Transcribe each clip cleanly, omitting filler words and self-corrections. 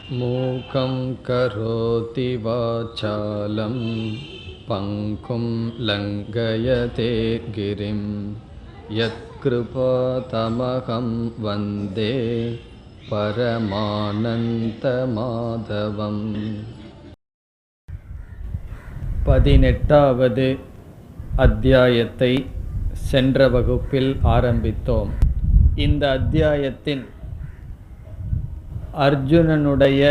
மூகம் கரோதி வாசாலம் பங்கும் லங்கயதே கிரிம் யத்கிருபா தமகம் வந்தே பரமானந்த மாதவம். 18வது அத்தியாயத்தை சென்ற வகுப்பில் ஆரம்பித்தோம். இந்த அத்தியாயத்தின் அர்ஜுனனுடைய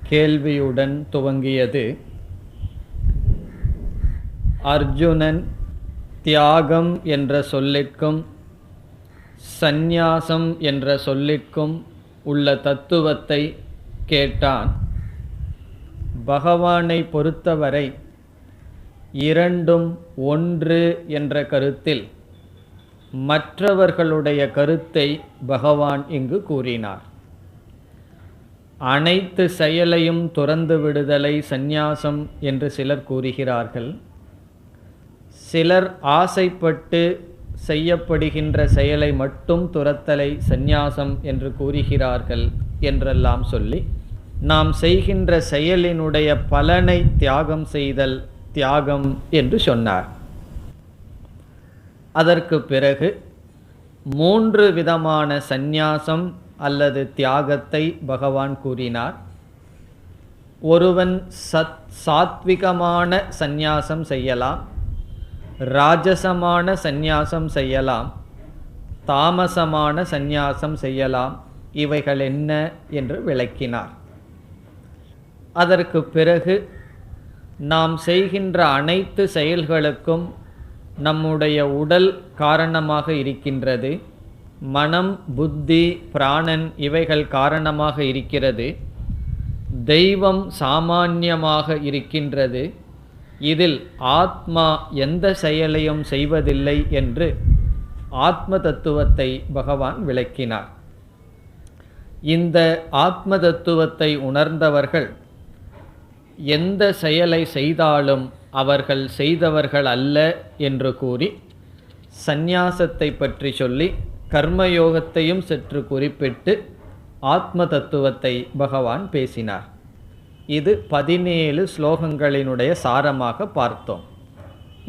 கேள்வியுடன் துவங்கியது. அர்ஜுனன் தியாகம் என்ற சொல்லிற்கும் சந்நியாசம் என்ற சொல்லிற்கும் உள்ள தத்துவத்தை கேட்டான். பகவானை பொறுத்தவரை இரண்டும் ஒன்று என்ற கருத்தில் மற்றவர்களுடைய கருத்தை பகவான் இங்கு கூறினார். அனைத்து செயலையும் துறந்து விடுதலை சந்நியாசம் என்று சிலர் கூறுகிறார்கள். சிலர் ஆசைப்பட்டு செய்யப்படுகின்ற செயலை மட்டும் துறத்தலை சந்நியாசம் என்று கூறுகிறார்கள் என்றெல்லாம் சொல்லி, நாம் செய்கின்ற செயலினுடைய பலனை தியாகம் செய்தல் தியாகம் என்று சொன்னார். அதற்கு பிறகு 3 விதமான சந்நியாசம் அல்லது தியாகத்தை பகவான் கூறினார். ஒருவன் சாத்விகமான சந்நியாசம் செய்யலாம், ராஜசமான சந்நியாசம் செய்யலாம், தாமசமான சந்நியாசம் செய்யலாம். இவைகள் என்ன என்று விளக்கினார். அதற்கு பிறகு நாம் செய்கின்ற அனைத்து செயல்களுக்கும் நம்முடைய உடல் காரணமாக இருக்கின்றது, மனம், புத்தி, பிராணன் இவைகள் காரணமாக இருக்கிறது, தெய்வம் சாமான்யமாக இருக்கின்றது, இதில் ஆத்மா எந்த செயலையும் செய்வதில்லை என்று ஆத்ம தத்துவத்தை பகவான் விளக்கினார். இந்த ஆத்ம தத்துவத்தை உணர்ந்தவர்கள் எந்த செயலை செய்தாலும் அவர்கள் செய்தவர்கள் அல்ல என்று கூறி சந்நியாசத்தை பற்றி சொல்லி கர்மயோகத்தையும் சற்று குறிப்பிட்டு ஆத்ம தத்துவத்தை பகவான் பேசினார். இது 17 ஸ்லோகங்களினுடைய சாரமாக பார்த்தோம்.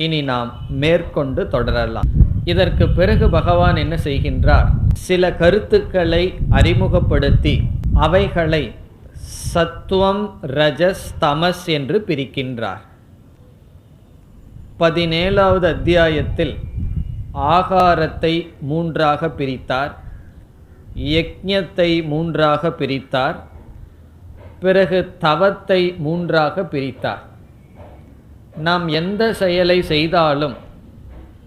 இனி நாம் மேற்கொண்டு தொடரலாம். இதற்கு பிறகு பகவான் என்ன செய்கின்றார்? சில கருத்துக்களை அறிமுகப்படுத்தி அவைகளை சத்துவம், ரஜஸ், தமஸ் என்று பிரிக்கின்றார். 17வது அத்தியாயத்தில் ஆகாரத்தை 3ஆக பிரித்தார், யக்ஞத்தை 3ஆக பிரித்தார், பிறகு தவத்தை 3ஆக பிரித்தார். நாம் எந்த செயலை செய்தாலும்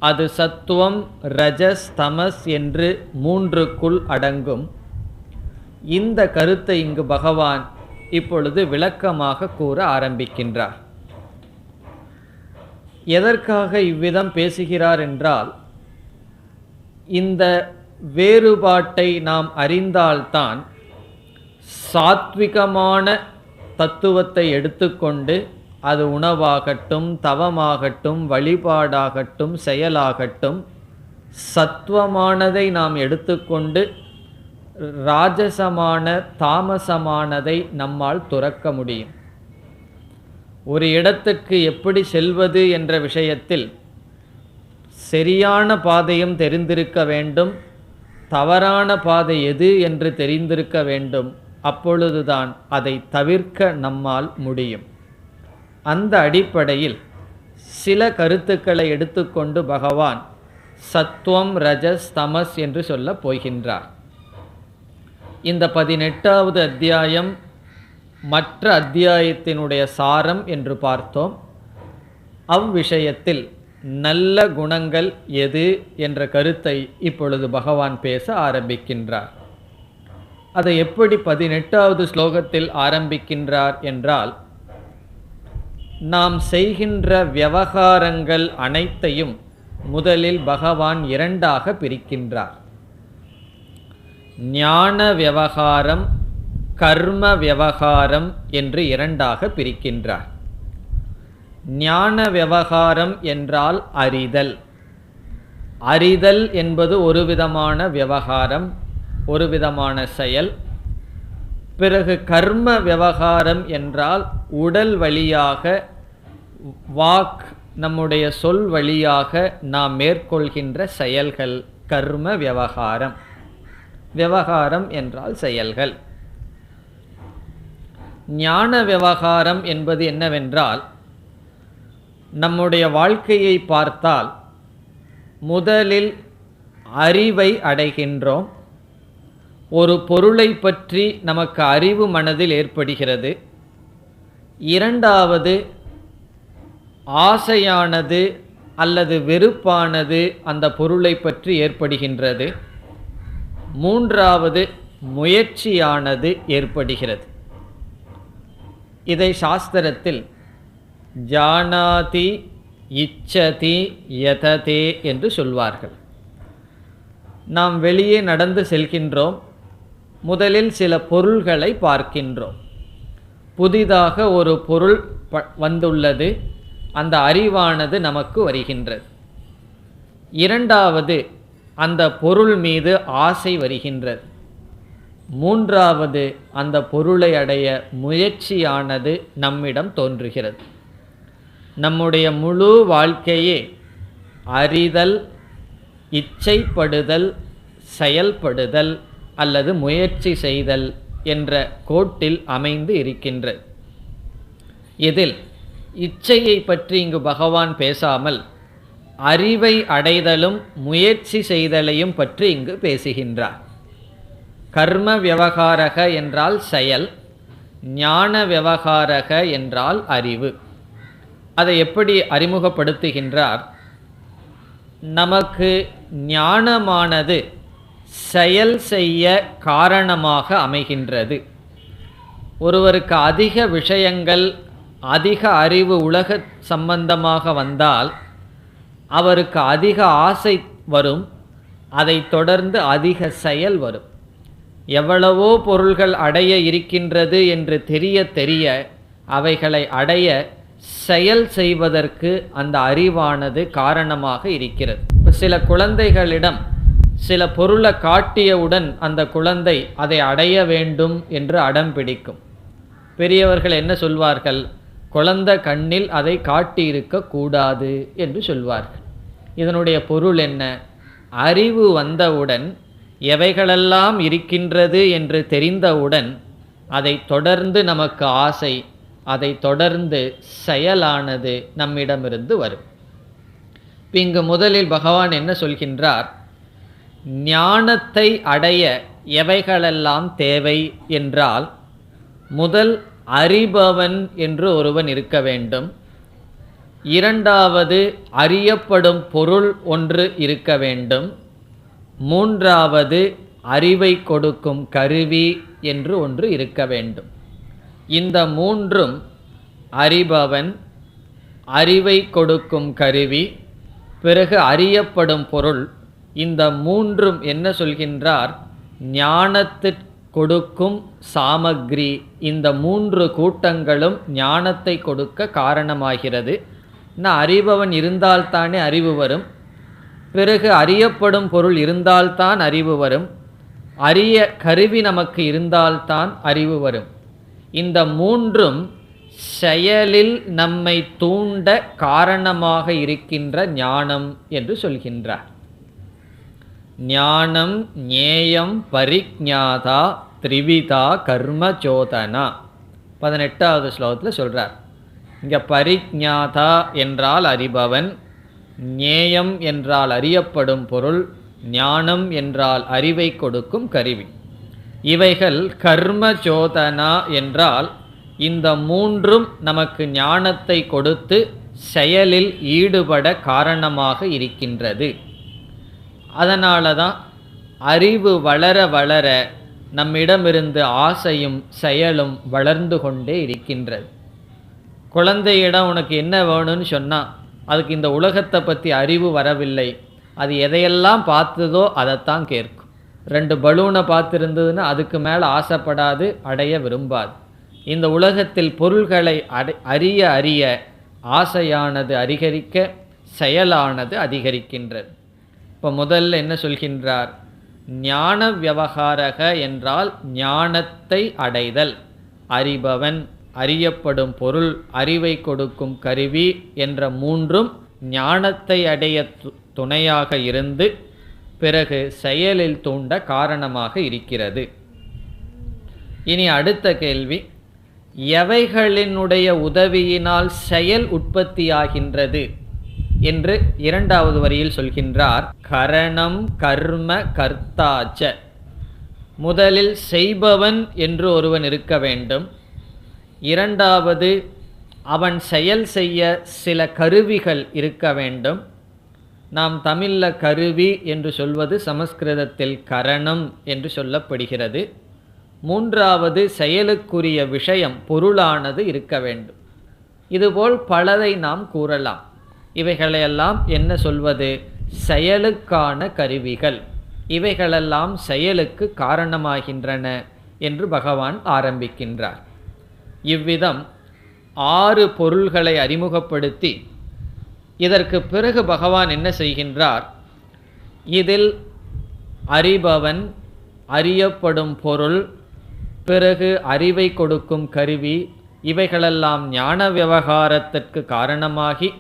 அது சத்துவம், ரஜஸ், தமஸ் என்று 3க்குள் அடங்கும். இந்த கருத்தை இங்கு பகவான் இப்பொழுது விளக்கமாக கூற ஆரம்பிக்கின்றார். எதற்காக இவ்விதம் பேசுகிறார் என்றால், இந்த வேறுபாட்டை நாம் அறிந்தால்தான் சாத்விகமான தத்துவத்தை எடுத்துக்கொண்டு அது உணவாகட்டும், தவமாகட்டும், வழிபாடாகட்டும், செயலாகட்டும், சத்துவமானதை நாம் எடுத்துக்கொண்டு ராஜசமான தாமசமானதை நம்மால் துறக்க முடியும். ஒரு இடத்துக்கு எப்படி செல்வது என்ற விஷயத்தில் சரியான பாதையும் தெரிந்திருக்க வேண்டும், தவறான பாதை எது என்று தெரிந்திருக்க வேண்டும். அப்பொழுதுதான் அதை தவிர்க்க நம்மால் முடியும். அந்த அடிப்படையில் சில கருத்துக்களை எடுத்துக்கொண்டு பகவான் சத்துவம், ரஜஸ், தமஸ் என்று சொல்லப் போகின்றார். இந்த 18வது அத்தியாயம் மற்ற அத்தியாயத்தினுடைய சாரம் என்று பார்த்தோம். அவ்விஷயத்தில் நல்ல குணங்கள் எது என்ற கருத்தை இப்பொழுது பகவான் பேச ஆரம்பிக்கின்றார். அதை எப்படி 18வது ஸ்லோகத்தில் ஆரம்பிக்கின்றார் என்றால், நாம் செய்கின்ற விவகாரங்கள் அனைத்தையும் முதலில் பகவான் 2ஆக பிரிக்கின்றார். ஞான விவகாரம், கர்ம விவகாரம் என்று 2ஆக பிரிக்கின்றார். ஞான விவகாரம் என்றால் அறிதல். அறிதல் என்பது ஒரு விதமான விவகாரம், ஒரு விதமான செயல். பிறகு கர்ம விவகாரம் என்றால் உடல் வழியாக, வாக் நம்முடைய சொல் வழியாக நாம் மேற்கொள்கின்ற செயல்கள் கர்ம விவகாரம். விவகாரம் என்றால் செயல்கள். ஞான விவகாரம் என்பது என்னவென்றால், நம்முடைய வாழ்க்கையை பார்த்தால் முதலில் அறிவை அடைகின்றோம். ஒரு பொருளை பற்றி நமக்கு அறிவு மனதில் ஏற்படுகிறது. இரண்டாவது ஆசையானது அல்லது வெறுப்பானது அந்த பொருளை பற்றி ஏற்படுகின்றது. மூன்றாவது முயற்சியானது ஏற்படுகிறது. இதை சாஸ்திரத்தில் ஜானாதி இச்சதி யததே என்று சொல்வார்கள். நாம் வெளியே நடந்து செல்கின்றோம். முதலில் சில பொருள்களை பார்க்கின்றோம். புதிதாக ஒரு பொருள் வந்துள்ளது, அந்த அறிவானது நமக்கு வருகின்றது. இரண்டாவது அந்த பொருள் மீது ஆசை வருகின்றது. மூன்றாவது அந்த பொருளை அடைய முயற்சியானது நம்மிடம் தோன்றுகிறது. நம்முடைய முழு வாழ்க்கையே அறிதல், இச்சைப்படுதல், செயல்படுதல் அல்லது முயற்சி செய்தல் என்ற கோட்டில் அமைந்து இருக்கின்றது. இதில் இச்சையை பற்றி இங்கு பகவான் பேசாமல் அறிவை அடைதலும் முயற்சி செய்தலையும் பற்றி இங்கு பேசுகின்றார். கர்ம விவகாரக என்றால் செயல், ஞான விவகாரக என்றால் அறிவு. அதை எப்படி அறிமுகப்படுத்துகின்றார்? நமக்கு ஞானமானது செயல் செய்ய காரணமாக அமைகின்றது. ஒருவருக்கு அதிக விஷயங்கள், அதிக அறிவு உலக சம்பந்தமாக வந்தால் அவருக்கு அதிக ஆசை வரும். அதை தொடர்ந்து அதிக செயல் வரும். எவ்வளவோ பொருள்கள் அடைய இருக்கின்றது என்று தெரிய தெரிய அவைகளை அடைய செயல் செய்வதற்கு அந்த அறிவானது காரணமாக இருக்கிறது. இப்போ சில குழந்தைகளிடம் சில பொருளை காட்டியவுடன் அந்த குழந்தை அதை அடைய வேண்டும் என்று அடம் பிடிக்கும். பெரியவர்கள் என்ன சொல்வார்கள்? குழந்தை கண்ணில் அதை காட்டியிருக்க கூடாது என்று சொல்வார்கள். இதனுடைய பொருள் என்ன? அறிவு வந்தவுடன், எவைகளெல்லாம் இருக்கின்றது என்று தெரிந்தவுடன் அதை தொடர்ந்து நமக்கு ஆசை, அதை தொடர்ந்து செயலானது நம்மிடமிருந்து வரும். இங்கு முதலில் பகவான் என்ன சொல்கின்றார்? ஞானத்தை அடைய எவைகளெல்லாம் தேவை என்றால், முதல் அறிபவன் என்று ஒருவன் இருக்க வேண்டும். இரண்டாவது அறியப்படும் பொருள் ஒன்று இருக்க வேண்டும். மூன்றாவது அறிவை கொடுக்கும் கருவி என்று ஒன்று இருக்க வேண்டும். இந்த மூன்றும், அறிபவன், அறிவை கொடுக்கும் கருவி, பிறகு அறியப்படும் பொருள், இந்த மூன்றும் என்ன சொல்கின்றார்? ஞானத்திற்கு கொடுக்கும் சாமக்ரி. இந்த மூன்று கூட்டங்களும் ஞானத்தை கொடுக்க காரணமாகிறது. அறிபவன் இருந்தால்தானே அறிவு வரும். பிறகு அறியப்படும் பொருள் இருந்தால்தான் அறிவு வரும். அறிய கருவி நமக்கு இருந்தால்தான் அறிவு வரும். இந்த மூன்றும் செயலில் நம்மை தூண்ட காரணமாக இருக்கின்ற ஞானம் என்று சொல்கின்றார். ஞானம் ஞேயம் பரிஜ்ஞாதா த்ரிவிதா கர்மச்சோதனா 18வது ஸ்லோகத்தில் சொல்கிறார். இங்கே பரிஜ்ஞாதா என்றால் அறிபவன், ஞேயம் என்றால் அறியப்படும் பொருள், ஞானம் என்றால் அறிவை கொடுக்கும் கருவி. இவைகள் கர்மச்சோதனா என்றால் இந்த மூன்றும் நமக்கு ஞானத்தை கொடுத்து செயலில் ஈடுபட காரணமாக இருக்கின்றது. அதனால தான் அறிவு வளர வளர நம்மிடமிருந்து ஆசையும் செயலும் வளர்ந்து கொண்டே இருக்கின்றது. குழந்தையிடம் உனக்கு என்ன வேணும்னு சொன்னால் அதுக்கு இந்த உலகத்தை பற்றி அறிவு வரவில்லை. அது எதையெல்லாம் பார்த்ததோ அதைத்தான் கேட்கும். 2 பலூனை பார்த்துருந்ததுன்னா அதுக்கு மேலே ஆசைப்படாது, அடைய விரும்பாது. இந்த உலகத்தில் பொருள்களை அறிய அறிய ஆசையானது அதிகரிக்க, செயலானது அதிகரிக்கின்றது. இப்போ முதல்ல என்ன சொல்கின்றார்? ஞான விவகாரக என்றால் ஞானத்தை அடைதல், அறிபவன், அறியப்படும் பொருள், அறிவை கொடுக்கும் கருவி என்ற மூன்றும் ஞானத்தை அடைய துணையாக இருந்து பிறகு செயலில் தூண்ட காரணமாக இருக்கிறது. இனி அடுத்த கேள்வி, எவைகளினுடைய உதவியினால் செயல் உற்பத்தியாகின்றது என்று இரண்டாவது வரியில் சொல்கின்றார். கரணம் கர்ம கர்த்தாச்ச. முதலில் செய்பவன் என்று ஒருவன் இருக்க வேண்டும். இரண்டாவது, அவன் செயல் செய்ய சில கருவிகள் இருக்க வேண்டும். நாம் தமிழில் கருவி என்று சொல்வது சமஸ்கிருதத்தில் கரணம் என்று சொல்லப்படுகிறது. மூன்றாவது, செயலுக்குரிய விஷயம், பொருளானது இருக்க வேண்டும். இதுபோல் பலதை நாம் கூறலாம். இவைகளையெல்லாம் என்ன சொல்வது? செயலுக்கான கருவிகள். இவைகளெல்லாம் செயலுக்கு காரணமாகின்றன என்று பகவான் ஆரம்பிக்கின்றார். இவ்விதம் 6 பொருள்களை அறிமுகப்படுத்தி இதற்கு பிறகு பகவான் என்ன செய்கின்றார்? இதில் அறிபவன், அறியப்படும் பொருள், பிறகு அறிவை கொடுக்கும் கருவி, இவைகளெல்லாம் ஞான விவகாரத்திற்கு காரணமாகி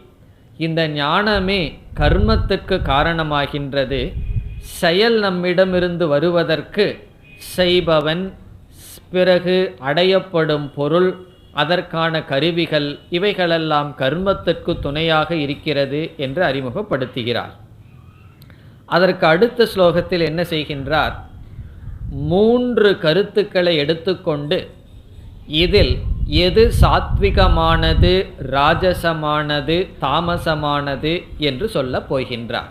இந்த ஞானமே கர்மத்திற்கு காரணமாகின்றது. செயல் நம்மிடமிருந்து வருவதற்கு செய்பவன், பிறகு அடையப்படும் பொருள், அதற்கான கருவிகள், இவைகளெல்லாம் கர்மத்திற்கு துணையாக இருக்கிறது என்று அறிமுகப்படுத்துகிறார். அதற்கு அடுத்த ஸ்லோகத்தில் என்ன செய்கின்றார்? 3 கருத்துக்களை எடுத்துக்கொண்டு இதில் எது சாத்விகமானது, ராஜசமானது, தாமசமானது என்று சொல்லப் போகின்றார்.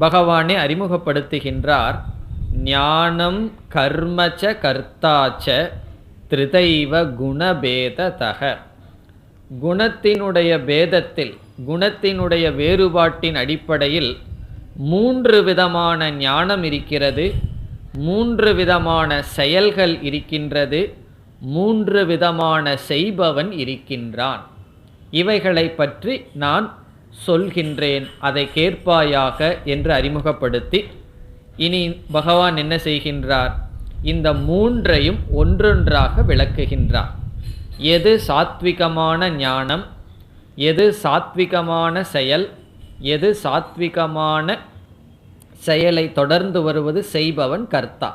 பகவானே அறிமுகப்படுத்துகின்றார். ஞானம் கர்மச்ச கர்த்தாச்ச த்ரிதைவ குணபேததக. குணத்தினுடைய பேதத்தில், குணத்தினுடைய வேறுபாட்டின் அடிப்படையில் 3 விதமான ஞானம் இருக்கிறது, 3 விதமான செயல்கள் இருக்கின்றது, 3 விதமான செய்பவன் இருக்கின்றான். இவைகளை பற்றி நான் சொல்கின்றேன், அதை கேட்பாயாக என்று அறிமுகப்படுத்தி இனி பகவான் என்ன செய்கின்றார்? இந்த 3ஐயும் ஒன்றொன்றாக விளக்குகின்றார். எது சாத்விகமான ஞானம், எது சாத்விகமான செயல், எது சாத்விகமான செயலை தொடர்ந்து வருவது செய்பவன் கர்த்தா.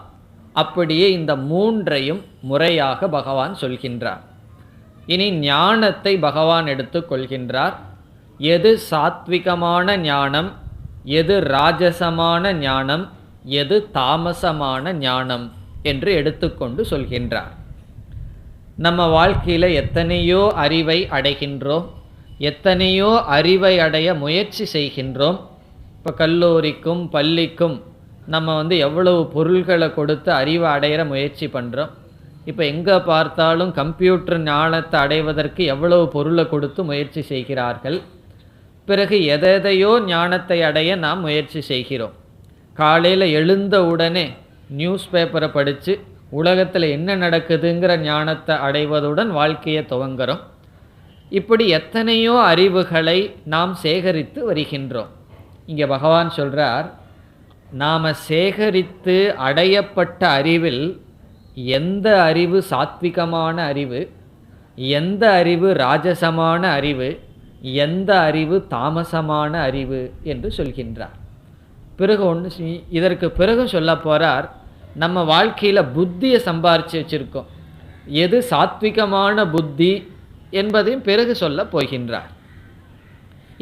அப்படியே இந்த 3ஐயும் முறையாக பகவான் சொல்கின்றார். இனி ஞானத்தை பகவான் எடுத்துக்கொள்கின்றார். எது சாத்விகமான ஞானம், எது ராஜசமான ஞானம், எது தாமசமான ஞானம் என்று எடுத்துக்கொண்டு சொல்கின்றார். நம்ம வாழ்க்கையில் எத்தனையோ அறிவை அடைகின்றோம், எத்தனையோ அறிவை அடைய முயற்சி செய்கின்றோம். இப்போ கல்லூரிக்கும் பள்ளிக்கும் நம்ம எவ்வளவு பொருள்களை கொடுத்து அறிவை அடையிற முயற்சி பண்ணுறோம். இப்போ எங்கே பார்த்தாலும் கம்ப்யூட்டர் ஞானத்தை அடைவதற்கு எவ்வளவு பொருளை கொடுத்து முயற்சி செய்கிறார்கள். பிறகு எதையோ ஞானத்தை அடைய நாம் முயற்சி செய்கிறோம். காலையில் எழுந்த உடனே நியூஸ் பேப்பரை படித்து உலகத்தில் என்ன நடக்குதுங்கிற ஞானத்தை அடைவதுடன் வாழ்க்கையை துவங்குறோம். இப்படி எத்தனையோ அறிவுகளை நாம் சேகரித்து வருகின்றோம். இங்கே பகவான் சொல்கிறார், நாம் சேகரித்து அடையப்பட்ட அறிவில் எந்த அறிவு சாத்விகமான அறிவு, எந்த அறிவு ராஜசமான அறிவு, எந்த அறிவு தாமசமான அறிவு என்று சொல்கின்றார். பிறகு இதற்கு பிறகு சொல்ல போகிறார், நம்ம வாழ்க்கையில் புத்தியை சம்பாரித்து வச்சுருக்கோம், எது சாத்விகமான புத்தி என்பதையும் பிறகு சொல்ல போகின்றார்.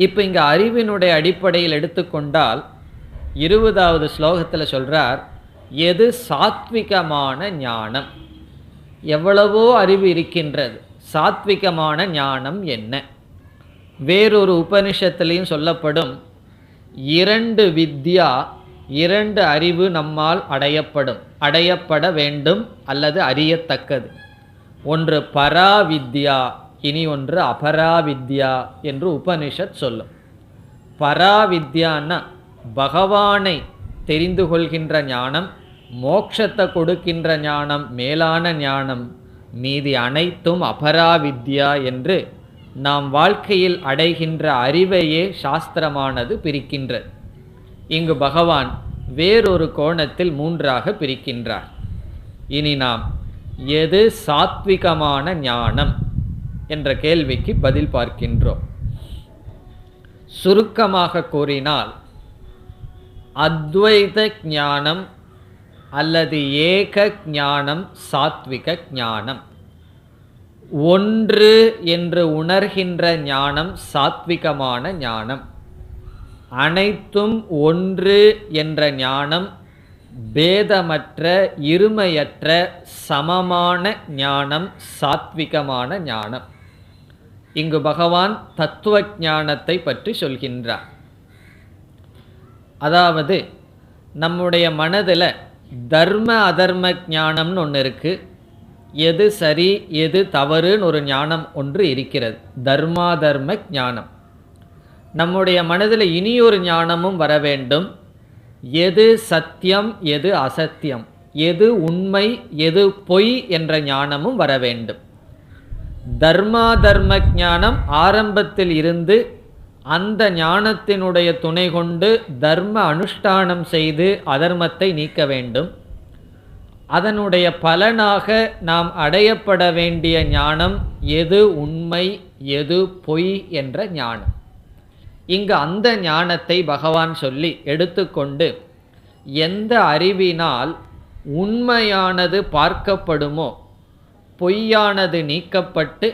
இப்போ இங்கே அறிவினுடைய அடிப்படையில் எடுத்துக்கொண்டால் 20வது ஸ்லோகத்தில் சொல்கிறார், எது சாத்விகமான ஞானம். எவ்வளவோ அறிவு இருக்கின்றது, சாத்விகமான ஞானம் என்ன? வேறொரு உபனிஷத்துலேயும் சொல்லப்படும், 2 வித்யா, 2 அறிவு நம்மால் அடையப்பட வேண்டும் அல்லது அறியத்தக்கது. ஒன்று பராவித்யா, இனி ஒன்று அபராவித்யா என்று உபனிஷத் சொல்லும். பராவித்யான்னா பகவானை தெரிந்து கொள்கின்ற ஞானம், மோட்சத்தை கொடுக்கின்ற ஞானம், மேலான ஞானம். மீதி அனைத்தும் அபராவித்யா என்று நாம் வாழ்க்கையில் அடைகின்ற அறிவையே சாஸ்திரமானது பிரிக்கின்றது. இங்கு பகவான் வேறொரு கோணத்தில் 3ஆக பிரிக்கின்றார். இனி நாம் எது சாத்விகமான ஞானம் என்ற கேள்விக்கு பதில் பார்க்கின்றோம். சுருக்கமாக கூறினால் அத்வைத ஞானம் அல்லது ஏக ஞானம் சாத்விக ஞானம். ஒன்று என்று உணர்கின்ற ஞானம் சாத்விகமான ஞானம். அனைத்தும் ஒன்று என்ற ஞானம் பேதமற்ற இருமையற்ற சமமான ஞானம் சாத்விகமான ஞானம். இங்கு பகவான் தத்துவ ஞானத்தை பற்றி சொல்கின்றார். அதாவது நம்முடைய மனதில் தர்ம அதர்ம ஞானம்னு ஒன்று இருக்குது. எது சரி எது தவறுன்னு ஒரு ஞானம் ஒன்று இருக்கிறது, தர்மாதர்ம ஞானம். நம்முடைய மனதில் இனியொரு ஞானமும் வர வேண்டும். எது சத்தியம் எது அசத்தியம், எது உண்மை எது பொய் என்ற ஞானமும் வர வேண்டும். தர்மாதர்ம ஞானம் ஆரம்பத்தில் இருந்து அந்த ஞானத்தினுடைய துணை கொண்டு தர்ம அனுஷ்டானம் செய்து அதர்மத்தை நீக்க வேண்டும். அதனுடைய பலனாக நாம் அடையப்பட வேண்டிய ஞானம் எது உண்மை எது பொய் என்ற ஞானம். இங்கு அந்த ஞானத்தை பகவான் சொல்லி எடுத்துக்கொண்டு எந்த அறிவினால் உண்மையானது பார்க்கப்படுமோ பொய்யானது நீக்கப்பட்டு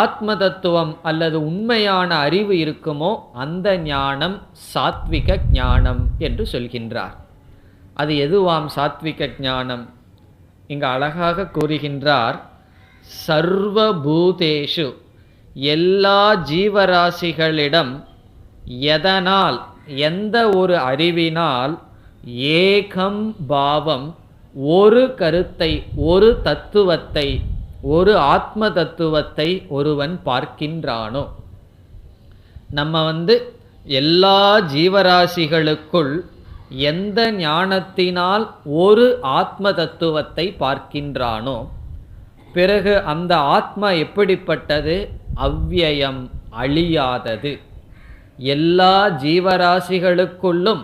ஆத்ம தத்துவம் அல்லது உண்மையான அறிவு இருக்குமோ அந்த ஞானம் சாத்விக ஞானம் என்று சொல்கின்றார். அது எதுவாம் சாத்விக ஞானம்? இங்கு அழகாக கூறுகின்றார், சர்வபூதேஷு எல்லா ஜீவராசிகளிடம் எதனால் எந்த ஒரு அறிவினால் ஏகம் பாவம் ஒரு கருத்தை ஒரு தத்துவத்தை ஒரு ஆத்ம தத்துவத்தை ஒருவன் பார்க்கின்றானோ. நம்ம எல்லா ஜீவராசிகளுக்குள் எந்த ஞானத்தினால் ஒரு ஆத்ம தத்துவத்தை பார்க்கின்றானோ, பிறகு அந்த ஆத்மா எப்படிப்பட்டது? அவ்யயம், அழியாதது. எல்லா ஜீவராசிகளுக்குள்ளும்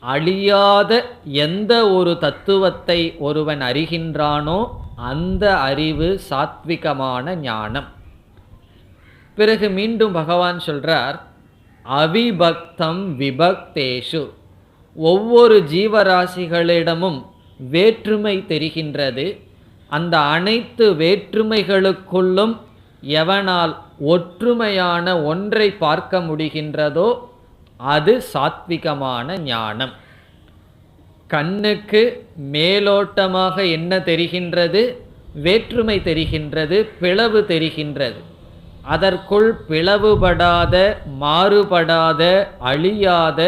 அழியாத எந்த ஒரு தத்துவத்தை ஒருவன் அறிகின்றானோ அந்த அறிவு சாத்விகமான ஞானம். பிறகு மீண்டும் பகவான் சொல்றார், அவிபக்தம் விபக்தேஷு. ஒவ்வொரு ஜீவராசிகளிடமும் வேற்றுமை தெரிகின்றது. அந்த அனைத்து வேற்றுமைகளுக்குள்ளும் எவனால் ஒற்றுமையான ஒன்றை பார்க்க முடிகின்றதோ அது சாத்விகமான ஞானம். கண்ணுக்கு மேலோட்டமாக என்ன தெரிகின்றது? வேற்றுமை தெரிகின்றது, பிளவு தெரிகின்றது. அதற்குள் பிளவுபடாத மாறுபடாத அழியாத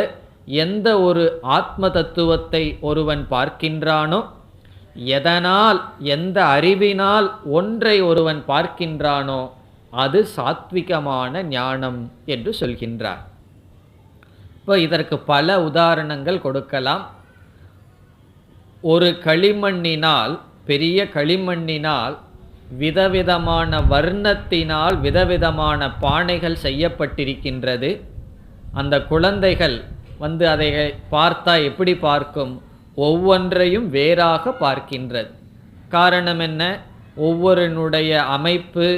எந்த ஒரு ஆத்ம தத்துவத்தை ஒருவன் பார்க்கின்றானோ, எதனால் எந்த அறிவினால் ஒன்றை ஒருவன் பார்க்கின்றானோ அது சாத்விகமான ஞானம் என்று சொல்கின்றார். இப்போ இதற்கு பல உதாரணங்கள் கொடுக்கலாம். ஒரு களிமண்ணினால், பெரிய களிமண்ணினால் விதவிதமான வர்ணத்தினால் விதவிதமான பானைகள் செய்யப்பட்டிருக்கின்றது. அந்த குழந்தைகள் அதை பார்த்தா எப்படி பார்க்கும்? ஒவ்வொன்றையும் வேறாக பார்க்கின்றது. காரணம் என்ன? ஒவ்வொருனுடைய அமைப்பு,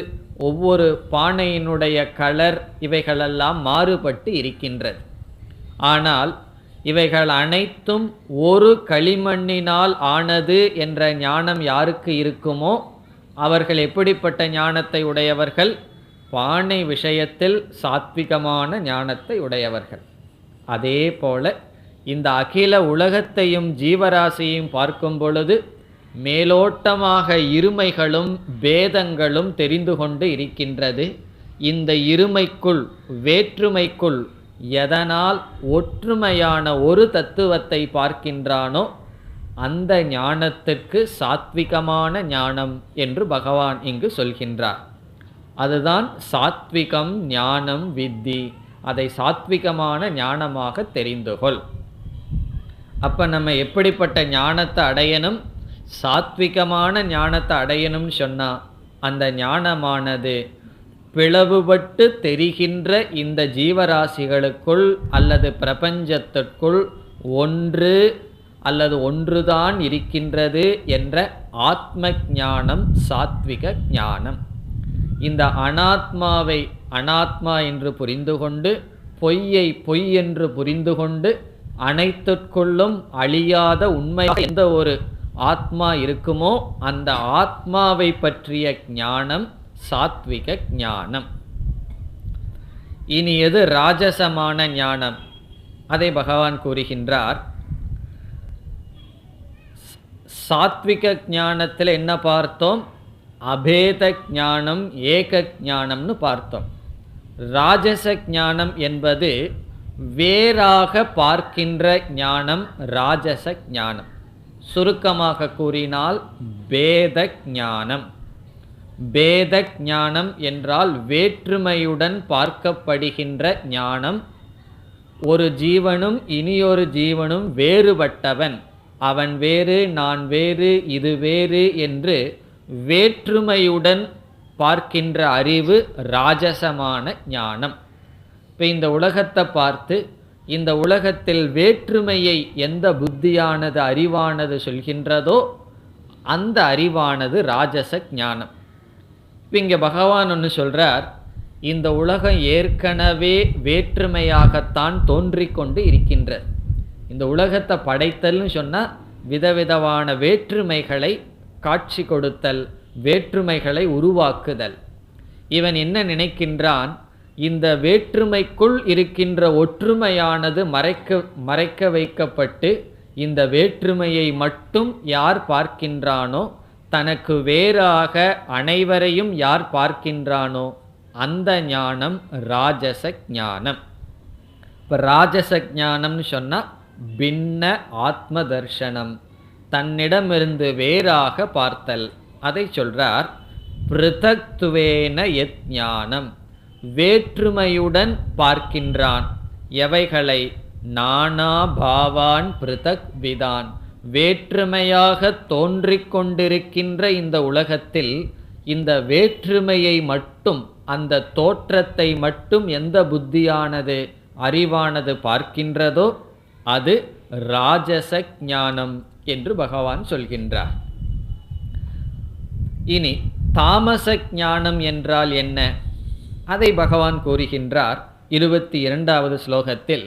ஒவ்வொரு பானையினுடைய கலர் இவைகளெல்லாம் மாறுபட்டு இருக்கின்றது. ஆனால் இவைகள் அனைத்தும் ஒரு களிமண்ணினால் ஆனது என்ற ஞானம் யாருக்கு இருக்குமோ அவர்கள் எப்படிப்பட்ட ஞானத்தை உடையவர்கள்? பானை விஷயத்தில் சாத்விகமான ஞானத்தை உடையவர்கள். அதே போல இந்த அகில உலகத்தையும் ஜீவராசியையும் பார்க்கும் பொழுது மேலோட்டமாக இருமைகளும் பேதங்களும் தெரிந்து கொண்டு இருக்கின்றது. இந்த இருமைக்குள் வேற்றுமைக்குள் எதனால் ஒற்றுமையான ஒரு தத்துவத்தை பார்க்கின்றானோ அந்த ஞானத்திற்கு சாத்விகமான ஞானம் என்று பகவான் இங்கு சொல்கின்றார். அதுதான் சாத்விகம் ஞானம் வித்தி. அதை சாத்விகமான ஞானமாக தெரிந்துகொள். அப்ப நம்ம எப்படிப்பட்ட ஞானத்தை அடையணும்? சாத்விகமான ஞானத்தை அடையணும்னு சொன்னா அந்த ஞானமானது பிளவுபட்டு தெரிகின்ற இந்த ஜீவராசிகளுக்குள் அல்லது பிரபஞ்சத்திற்குள் ஒன்று அல்லது ஒன்றுதான் இருக்கின்றது என்ற ஆத்ம ஞானம் சாத்விக ஞானம். இந்த அனாத்மாவை அனாத்மா என்று புரிந்து கொண்டு, பொய்யை பொய் என்று புரிந்து கொண்டு, அனைத்திற்குள்ளும் அழியாத உண்மையாக எந்த ஒரு ஆத்மா இருக்குமோ அந்த ஆத்மாவை பற்றிய ஞானம் சாத்விக ஞானம். இனி எது ராஜசமான ஞானம்? அதை பகவான் கூறுகின்றார். சாத்விக ஞானத்தில் என்ன பார்த்தோம்? அபேத ஞானம், ஏக ஞானம்னு பார்த்தோம். ராஜச ஞானம் என்பது வேறாக பார்க்கின்ற ஞானம் ராஜச ஞானம். சுருக்கமாக கூறினால் பேத ஞானம். பேத ஞானம் என்றால் வேற்றுமையுடன் பார்க்கப்படுகின்ற ஞானம். ஒரு ஜீவனும் இனியொரு ஜீவனும் வேறுபட்டவன், அவன் வேறு நான் வேறு இது வேறு என்று வேற்றுமையுடன் பார்க்கின்ற அறிவு ராஜசமான ஞானம். இப்போ இந்த உலகத்தை பார்த்து இந்த உலகத்தில் வேற்றுமையை எந்த புத்தியானது அறிவானது சொல்கின்றதோ அந்த அறிவானது ராஜச ஞானம். இப்போ இங்கே பகவான் ஒன்று சொல்கிறார், இந்த உலகம் ஏற்கனவே வேற்றுமையாகத்தான் தோன்றிக்கொண்டு இருக்கின்றது. இந்த உலகத்தை படைத்தல்னு சொன்னால் விதவிதமான வேற்றுமைகளை காட்சி கொடுத்தல், வேற்றுமைகளை உருவாக்குதல். இவன் என்ன நினைக்கின்றான்? இந்த வேற்றுமைக்குள் இருக்கின்ற ஒற்றுமையானது மறைக்க வைக்கப்பட்டு இந்த வேற்றுமையை மட்டும் யார் பார்க்கின்றானோ, தனக்கு வேறாக அனைவரையும் யார் பார்க்கின்றானோ அந்த ஞானம் ராஜச ஞானம். இப்போ ராஜச ஞானம்னு சொன்னால் பின்ன ஆத்ம தர்சனம், தன்னிடமிருந்து வேறாக பார்த்தல். அதை சொல்றார் பிருதக்துவேன யத் ஞானம். வேற்றுமையுடன் பார்க்கின்றான். எவைகளை? நானா பாவான் பிருதக் விதான். வேற்றுமையாக தோன்றிக் கொண்டிருக்கின்ற இந்த உலகத்தில் இந்த வேற்றுமையை மட்டும், அந்த தோற்றத்தை மட்டும் எந்த புத்தியானது அறிவானது பார்க்கின்றதோ அது ராஜச ஞானம் என்று பகவான் சொல்கின்றார். இனி தாமச ஞானம் என்றால் என்ன? அதை பகவான் கூறுகின்றார் 22வது ஸ்லோகத்தில்.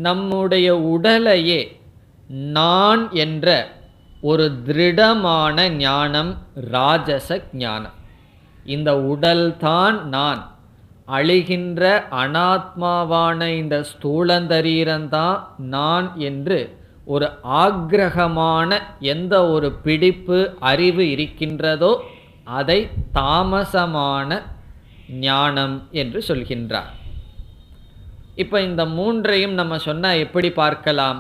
நம்முடைய உடலையே நான் என்ற ஒரு திருடமான ஞானம் ராஜச ஞானம். இந்த உடல்தான் நான், அழிகின்ற அனாத்மாவான இந்த ஸ்தூலந்தரீரந்தான் நான் என்று ஒரு ஆக்ரகமான எந்த ஒரு பிடிப்பு அறிவு இருக்கின்றதோ அதை தாமசமான ஞானம் என்று சொல்கின்றார். இப்போ இந்த மூன்றையும் நம்ம சொன்னால் எப்படி பார்க்கலாம்?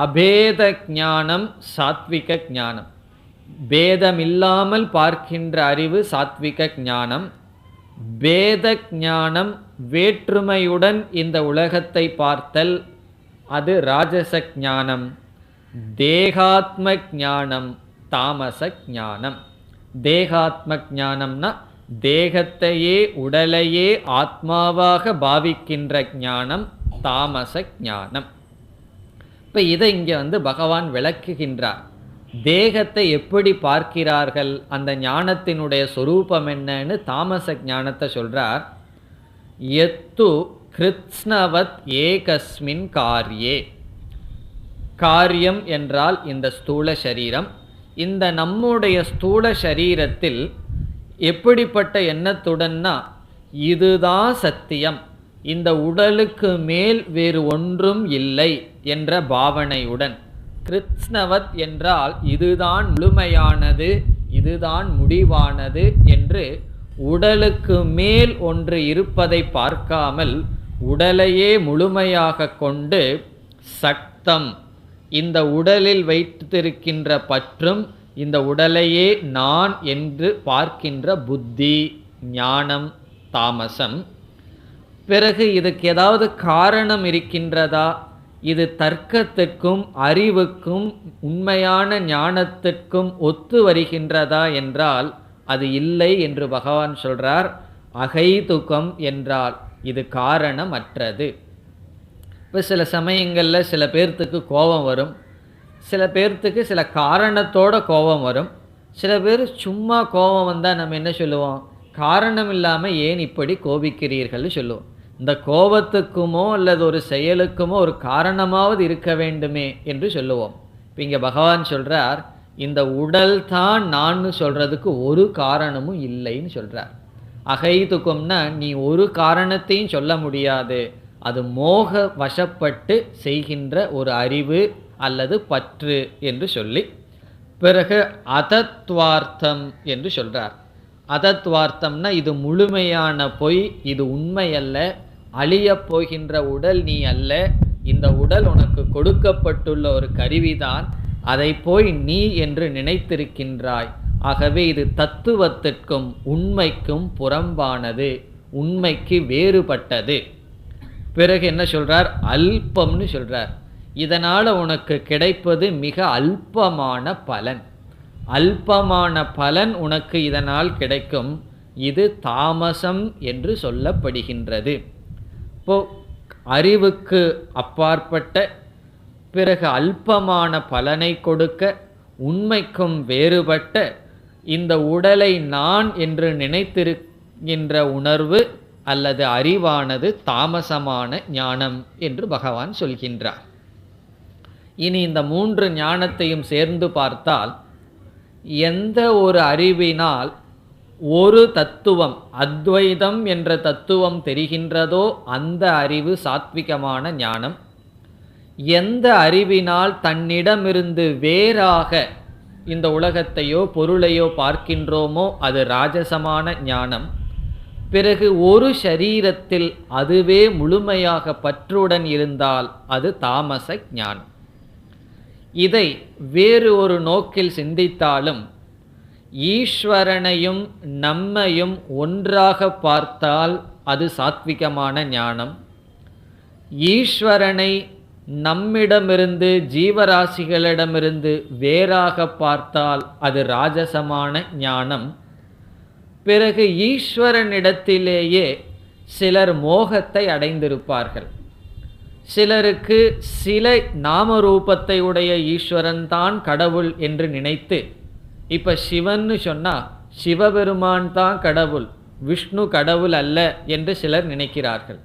அபேத ஞானம் சாத்விக ஞானம். பேதமில்லாமல் பார்க்கின்ற அறிவு சாத்விக ஞானம். பேத ஞானம் வேற்றுமையுடன் இந்த உலகத்தை பார்த்தல், அது ராஜச ஞானம். தேகாத்ம ஞானம் தாமச ஞானம். தேகாத்ம ஞானம்னா தேகத்தையே உடலையே ஆத்மாவாக பாவிக்கின்ற ஞானம் தாமச ஞானம். இப்போ இதை இங்கே பகவான் விளக்குகின்றார். தேகத்தை எப்படி பார்க்கிறார்கள், அந்த ஞானத்தினுடைய சொரூபம் என்னன்னு தாமச ஞானத்தை சொல்றார். எத்து கிருத்ஸ்னவத் ஏகஸ்மின் காரியே. காரியம் என்றால் இந்த ஸ்தூல சரீரம். இந்த நம்முடைய ஸ்தூல சரீரத்தில் எப்படிப்பட்ட எண்ணத்துடன்னா, இதுதான் சத்தியம், இந்த உடலுக்கு மேல் வேறு ஒன்றும் இல்லை என்ற பாவனையுடன். கிருத்ஸ்னவத் என்றால் இதுதான் முழுமையானது, இதுதான் முடிவானது என்று உடலுக்கு மேல் ஒன்று இருப்பதை பார்க்காமல் உடலையே முழுமையாக கொண்டு சக்தம், இந்த உடலில் வைத்திருக்கின்ற பற்றும் இந்த உடலையே நான் என்று பார்க்கின்ற புத்தி ஞானம் தாமசம். பிறகு இதுக்கு ஏதாவது காரணம் இருக்கின்றதா? இது தர்க்கத்திற்கும் அறிவுக்கும் உண்மையான ஞானத்திற்கும் ஒத்து வருகின்றதா என்றால் அது இல்லை என்று பகவான் சொல்றார். அகைதுகம் என்றால் இது காரணமற்றது. இப்போ சில சமயங்களில் சில பேர்த்துக்கு கோபம் வரும், சில பேர்த்துக்கு சில காரணத்தோட கோபம் வரும். சில பேர் சும்மா கோபம் வந்தால் நம்ம என்ன சொல்லுவோம், காரணம் இல்லாமல் ஏன் இப்படி கோபிக்கிறீர்கள்னு சொல்லுவோம். இந்த கோபத்துக்குமோ அல்லது ஒரு செயலுக்குமோ ஒரு காரணமாவது இருக்க வேண்டுமே என்று சொல்லுவோம். இப்போ இங்கே பகவான் சொல்கிறார், இந்த உடல் தான் நான் சொல்கிறதுக்கு ஒரு காரணமும் இல்லைன்னு சொல்கிறார். அகைதுக்கும்னா நீ ஒரு காரணத்தையும் சொல்ல முடியாது, அது மோக வசப்பட்டு செய்கின்ற ஒரு அறிவு அல்லது பற்று என்று சொல்லி, பிறகு அதத்வார்த்தம் என்று சொல்கிறார். அதத்வார்த்தம்னா இது முழுமையான பொய், இது உண்மையல்ல, அழியப் போகின்ற உடல் நீ அல்ல, இந்த உடல் உனக்கு கொடுக்கப்பட்டுள்ள ஒரு கருவிதான், அதை போய் நீ என்று நினைத்திருக்கின்றாய். ஆகவே இது தத்துவத்திற்கும் உண்மைக்கும் புறம்பானது, உண்மைக்கு வேறுபட்டது. பிறகு என்ன சொல்றார், அல்பம்னு சொல்றார். இதனால் உனக்கு கிடைப்பது மிக அல்பமான பலன், அல்பமான பலன் உனக்கு இதனால் கிடைக்கும். இது தாமசம் என்று சொல்லப்படுகின்றது. இப்போ அறிவுக்கு அப்பாற்பட்ட, பிறகு அல்பமான பலனை கொடுக்க, உண்மைக்கும் வேறுபட்ட இந்த உடலை நான் என்று நினைத்திருக்கின்ற உணர்வு அல்லது அறிவானது தாமசமான ஞானம் என்று பகவான் சொல்கின்றார். இனி இந்த 3 ஞானத்தையும் சேர்ந்து பார்த்தால், எந்த ஒரு அறிவினால் ஒரு தத்துவம், அத்வைதம் என்ற தத்துவம் தெரிகின்றதோ அந்த அறிவு சாத்விகமான ஞானம். எந்த அறிவினால் தன்னிடமிருந்து வேறாக இந்த உலகத்தையோ பொருளையோ பார்க்கின்றோமோ அது ராஜசமான ஞானம். பிறகு ஒரு சரீரத்தில் அதுவே முழுமையாக பற்றுடன் இருந்தால் அது தாமச ஞானம். இதை வேறு ஒரு நோக்கில் சிந்தித்தாலும், ஈஸ்வரனையும் நம்மையும் ஒன்றாக பார்த்தால் அது சாத்விகமான ஞானம். ஈஸ்வரனை நம்மிடமிருந்து ஜீவராசிகளிடமிருந்து வேறாக பார்த்தால் அது ராஜசமான ஞானம். பிறகு ஈஸ்வரனிடத்திலேயே சிலர் மோகத்தை அடைந்திருப்பார்கள். சிலருக்கு சில நாமரூபத்தை உடைய ஈஸ்வரன் தான் கடவுள் என்று நினைத்து, இப்போ சிவன்னு சொன்னால் சிவபெருமான் தான் கடவுள், விஷ்ணு கடவுள் அல்ல என்று சிலர் நினைக்கிறார்கள்.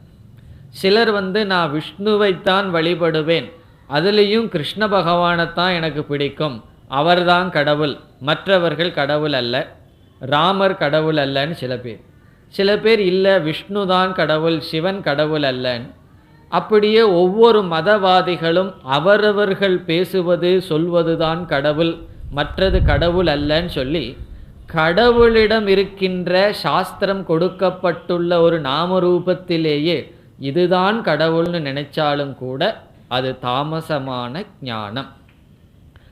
சிலர் நான் விஷ்ணுவைத்தான் வழிபடுவேன், அதுலேயும் கிருஷ்ண பகவானைத்தான் எனக்கு பிடிக்கும், அவர்தான் கடவுள், மற்றவர்கள் கடவுள் அல்ல, ராமர் கடவுள் அல்லன்னு சில பேர் இல்லை விஷ்ணு தான் கடவுள், சிவன் கடவுள் அல்லன்னு. அப்படியே ஒவ்வொரு மதவாதிகளும் அவரவர்கள் பேசுவது சொல்வதுதான் கடவுள், மற்றது கடவுள் அல்லன்னு சொல்லி, கடவுளிடம் இருக்கின்ற சாஸ்திரம் கொடுக்கப்பட்டுள்ள ஒரு நாமரூபத்திலேயே இதுதான் கடவுள்னு நினைச்சாலும் கூட அது தாமசமான ஞானம்.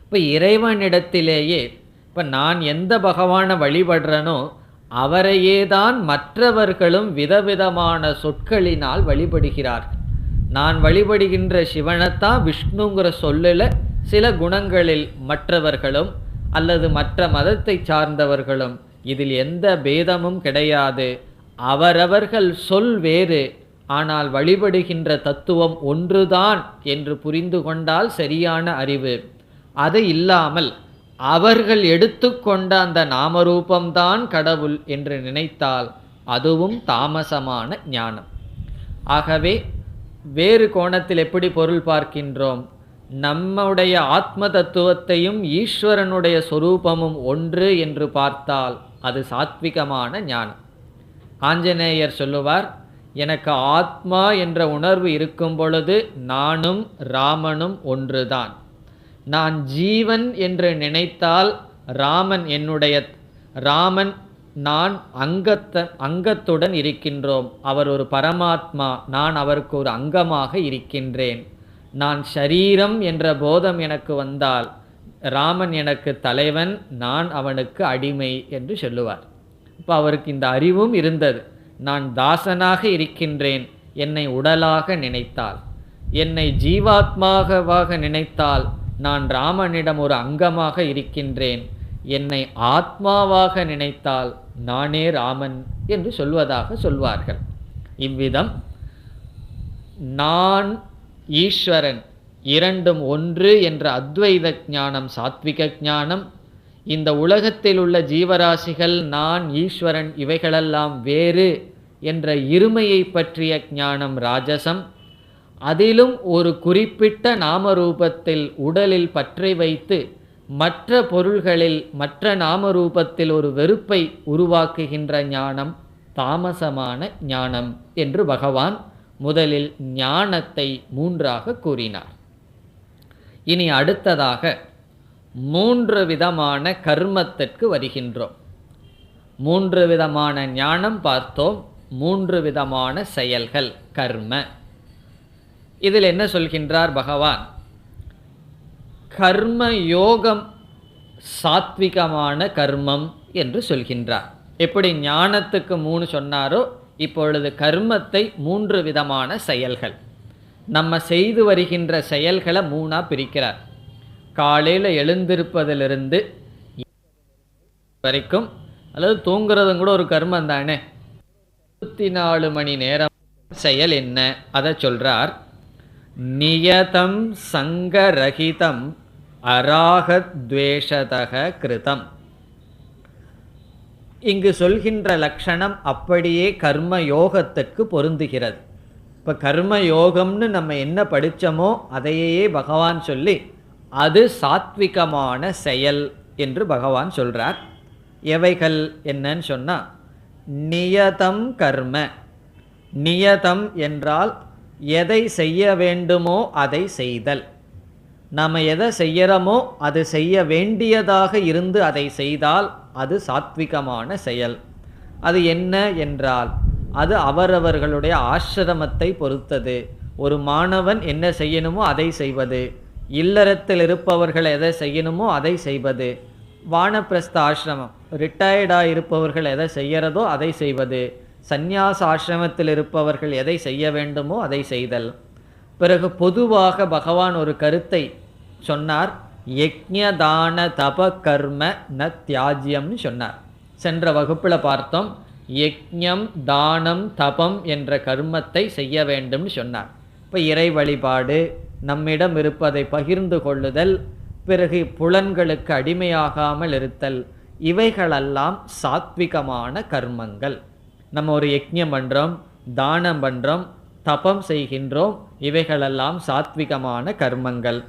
இப்போ இறைவனிடத்திலேயே, இப்போ நான் எந்த பகவானை வழிபடுறனோ அவரையே தான் மற்றவர்களும் விதவிதமான சொற்களினால் வழிபடுகிறார்கள். நான் வழிபடுகின்ற சிவனைத்தான் விஷ்ணுங்கிற சொல்லில் சில குணங்களில் மற்றவர்களும் அல்லது மற்ற மதத்தை சார்ந்தவர்களும், இதில் எந்த பேதமும் கிடையாது, அவரவர்கள் சொல் வேறு, ஆனால் வழிபடுகின்ற தத்துவம் ஒன்றுதான் என்று புரிந்து கொண்டால் சரியான அறிவு. அது இல்லாமல் அவர்கள் எடுத்துக்கொண்ட அந்த நாமரூபம்தான் கடவுள் என்று நினைத்தால் அதுவும் தாமசமான ஞானம். ஆகவே வேறு கோணத்தில் எப்படி பொருள் பார்க்கின்றோம், நம்முடைய ஆத்ம தத்துவத்தையும் ஈஸ்வரனுடைய சொரூபமும் ஒன்று என்று பார்த்தால் அது சாத்விகமான ஞானம். ஆஞ்சநேயர் சொல்லுவார், எனக்கு ஆத்மா என்ற உணர்வு இருக்கும் பொழுது நானும் ராமனும் ஒன்றுதான். நான் ஜீவன் என்று நினைத்தால் ராமன் நான் அங்கத்துடன் இருக்கின்றோம், அவர் ஒரு பரமாத்மா, நான் அவருக்கு ஒரு அங்கமாக இருக்கின்றேன். நான் ஷரீரம் என்ற போதம் எனக்கு வந்தால் ராமன் எனக்கு தலைவன், நான் அவனுக்கு அடிமை என்று சொல்லுவார். இப்போ அவருக்கு இந்த அறிவும் இருந்தது. நான் தாசனாக இருக்கின்றேன், என்னை உடலாக நினைத்தால், என்னை ஜீவாத்மாவாக நினைத்தால் நான் ராமனிடம் ஒரு அங்கமாக இருக்கின்றேன், என்னை ஆத்மாவாக நினைத்தால் நானே ராமன் என்று சொல்வதாக சொல்வார்கள். இவ்விதம் நான் ஈஸ்வரன் இரண்டும் ஒன்று என்ற அத்வைத ஞானம் சாத்விக ஞானம். இந்த உலகத்தில் உள்ள ஜீவராசிகள் நான், ஈஸ்வரன் இவைகளெல்லாம் வேறு என்ற இருமையை பற்றிய ஞானம் ராஜசம். அதிலும் ஒரு குறிப்பிட்ட நாமரூபத்தில் உடலில் பற்றை வைத்து மற்ற பொருள்களில் மற்ற நாமரூபத்தில் ஒரு வெறுப்பை உருவாக்குகின்ற ஞானம் தாமசமான ஞானம் என்று பகவான் முதலில் ஞானத்தை மூன்றாக கூறினார். இனி அடுத்ததாக 3 விதமான கர்மத்திற்கு வருகின்றோம். 3 விதமான ஞானம் பார்த்தோம், 3 விதமான செயல்கள் கர்ம. இதில் என்ன சொல்கின்றார் பகவான்? கர்ம யோகம் சாத்விகமான கர்மம் என்று சொல்கின்றார். எப்படி ஞானத்துக்கு 3 சொன்னாரோ, இப்பொழுது கர்மத்தை 3 விதமான செயல்கள், நம்ம செய்து வருகின்ற செயல்களை 3ஆ பிரிக்கிறார். காலையில் எழுந்திருப்பதிலிருந்து வரைக்கும், அல்லது தூங்குறதும் கூட ஒரு கர்மம் தானே. 24 மணி நேரம் செயல் என்ன, அதை சொல்றார். நியதம் சங்கரஹிதம் அராகத்வேஷதக கிருதம். இங்கு சொல்கின்ற லட்சணம் அப்படியே கர்ம யோகத்திற்கு பொருந்துகிறது. இப்போ கர்ம யோகம்னு நம்ம என்ன படித்தோமோ அதையே பகவான் சொல்லி அது சாத்விகமான செயல் என்று பகவான் சொல்கிறார். எவைகள் என்னன்னு சொன்னால், நியதம் கர்ம. நியதம் என்றால் எதை செய்ய வேண்டுமோ அதை செய்தல். நாம் எதை செய்கிறோமோ அது செய்ய வேண்டியதாக இருந்து அதை செய்தால் அது சாத்விகமான செயல். அது என்ன என்றால், அது அவரவர்களுடைய ஆசிரமத்தை பொறுத்தது. ஒரு மாணவன் என்ன செய்யணுமோ அதை செய்வது, இல்லறத்தில் இருப்பவர்கள் எதை செய்யணுமோ அதை செய்வது, வானப்பிரஸ்த ஆசிரமம் ரிட்டையர்டாக இருப்பவர்கள் எதை செய்கிறதோ அதை செய்வது, சந்நியாச ஆசிரமத்தில் இருப்பவர்கள் எதை செய்ய வேண்டுமோ அதை செய்தல். பிறகு பொதுவாக பகவான் ஒரு கருத்தை சொன்னார். யக்ஞதான தப கர்ம ந தியாஜ்யம்னு சொன்னார். சென்ற வகுப்பில் பார்த்தோம், யக்ஞம் தானம் தபம் என்ற கர்மத்தை செய்ய வேண்டும்னு சொன்னார். இப்போ இறை வழிபாடு, நம்மிடம் இருப்பதை பகிர்ந்து கொள்ளுதல், பிறகு புலன்களுக்கு அடிமையாகாமல் இருத்தல், இவைகளெல்லாம் சாத்விகமான கர்மங்கள். நம்ம ஒரு யக்ஞம் பண்ணுறோம், தானம் பண்ணுறோம், தபம் செய்கின்றோம், இவைகளெல்லாம் சாத்விகமான கர்மங்கள்.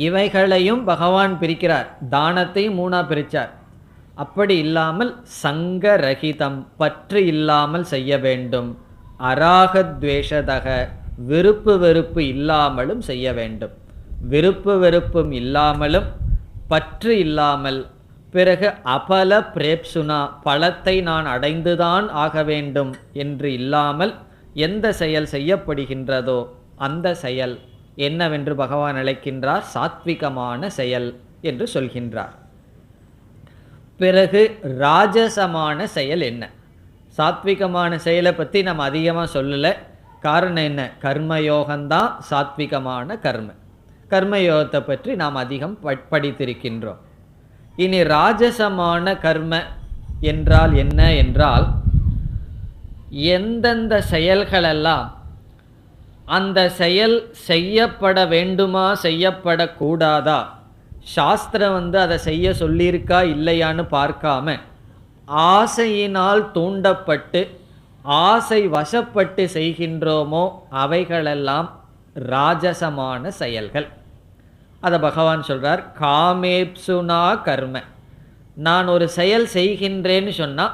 இவைகளையும் பகவான் பிரிக்கிறார். தானத்தையும் 3ஆ பிரித்தார். அப்படி இல்லாமல் சங்கரஹிதம் பற்று இல்லாமல் செய்ய வேண்டும். அராகத்வேஷதக விருப்பு வெறுப்பு இல்லாமலும் செய்ய வேண்டும். விருப்பு வெறுப்பும் இல்லாமலும் பற்று இல்லாமல், பிறகு அபல பிரேப்சுனா பலத்தை நான் அடைந்துதான் ஆக வேண்டும் என்று இல்லாமல் எந்த செயல் செய்யப்படுகின்றதோ அந்த செயல் என்னவென்று பகவான் அழைக்கின்றார்? சாத்விகமான செயல் என்று சொல்கின்றார். பிறகு ராஜசமான செயல் என்ன? சாத்விகமான செயலை பற்றி நம்ம அதிகமாக சொல்லலை. காரணம் என்ன? கர்மயோகம்தான் சாத்விகமான கர்ம. கர்மயோகத்தை பற்றி நாம் அதிகம் படித்திருக்கின்றோம். இனி ராஜசமான கர்ம என்றால் என்ன என்றால், எந்தெந்த செயல்களெல்லாம் அந்த செயல் செய்யப்பட வேண்டுமா செய்யப்படக்கூடாதா, சாஸ்திரம் அதை செய்ய சொல்லியிருக்கா இல்லையான்னு பார்க்காம ஆசையினால் தூண்டப்பட்டு ஆசை வசப்பட்டு செய்கின்றோமோ அவைகளெல்லாம் ராஜசமான செயல்கள். அதை பகவான் சொல்கிறார், காமேப்சுனா கர்ம. நான் ஒரு செயல் செய்கின்றேன்னு சொன்னால்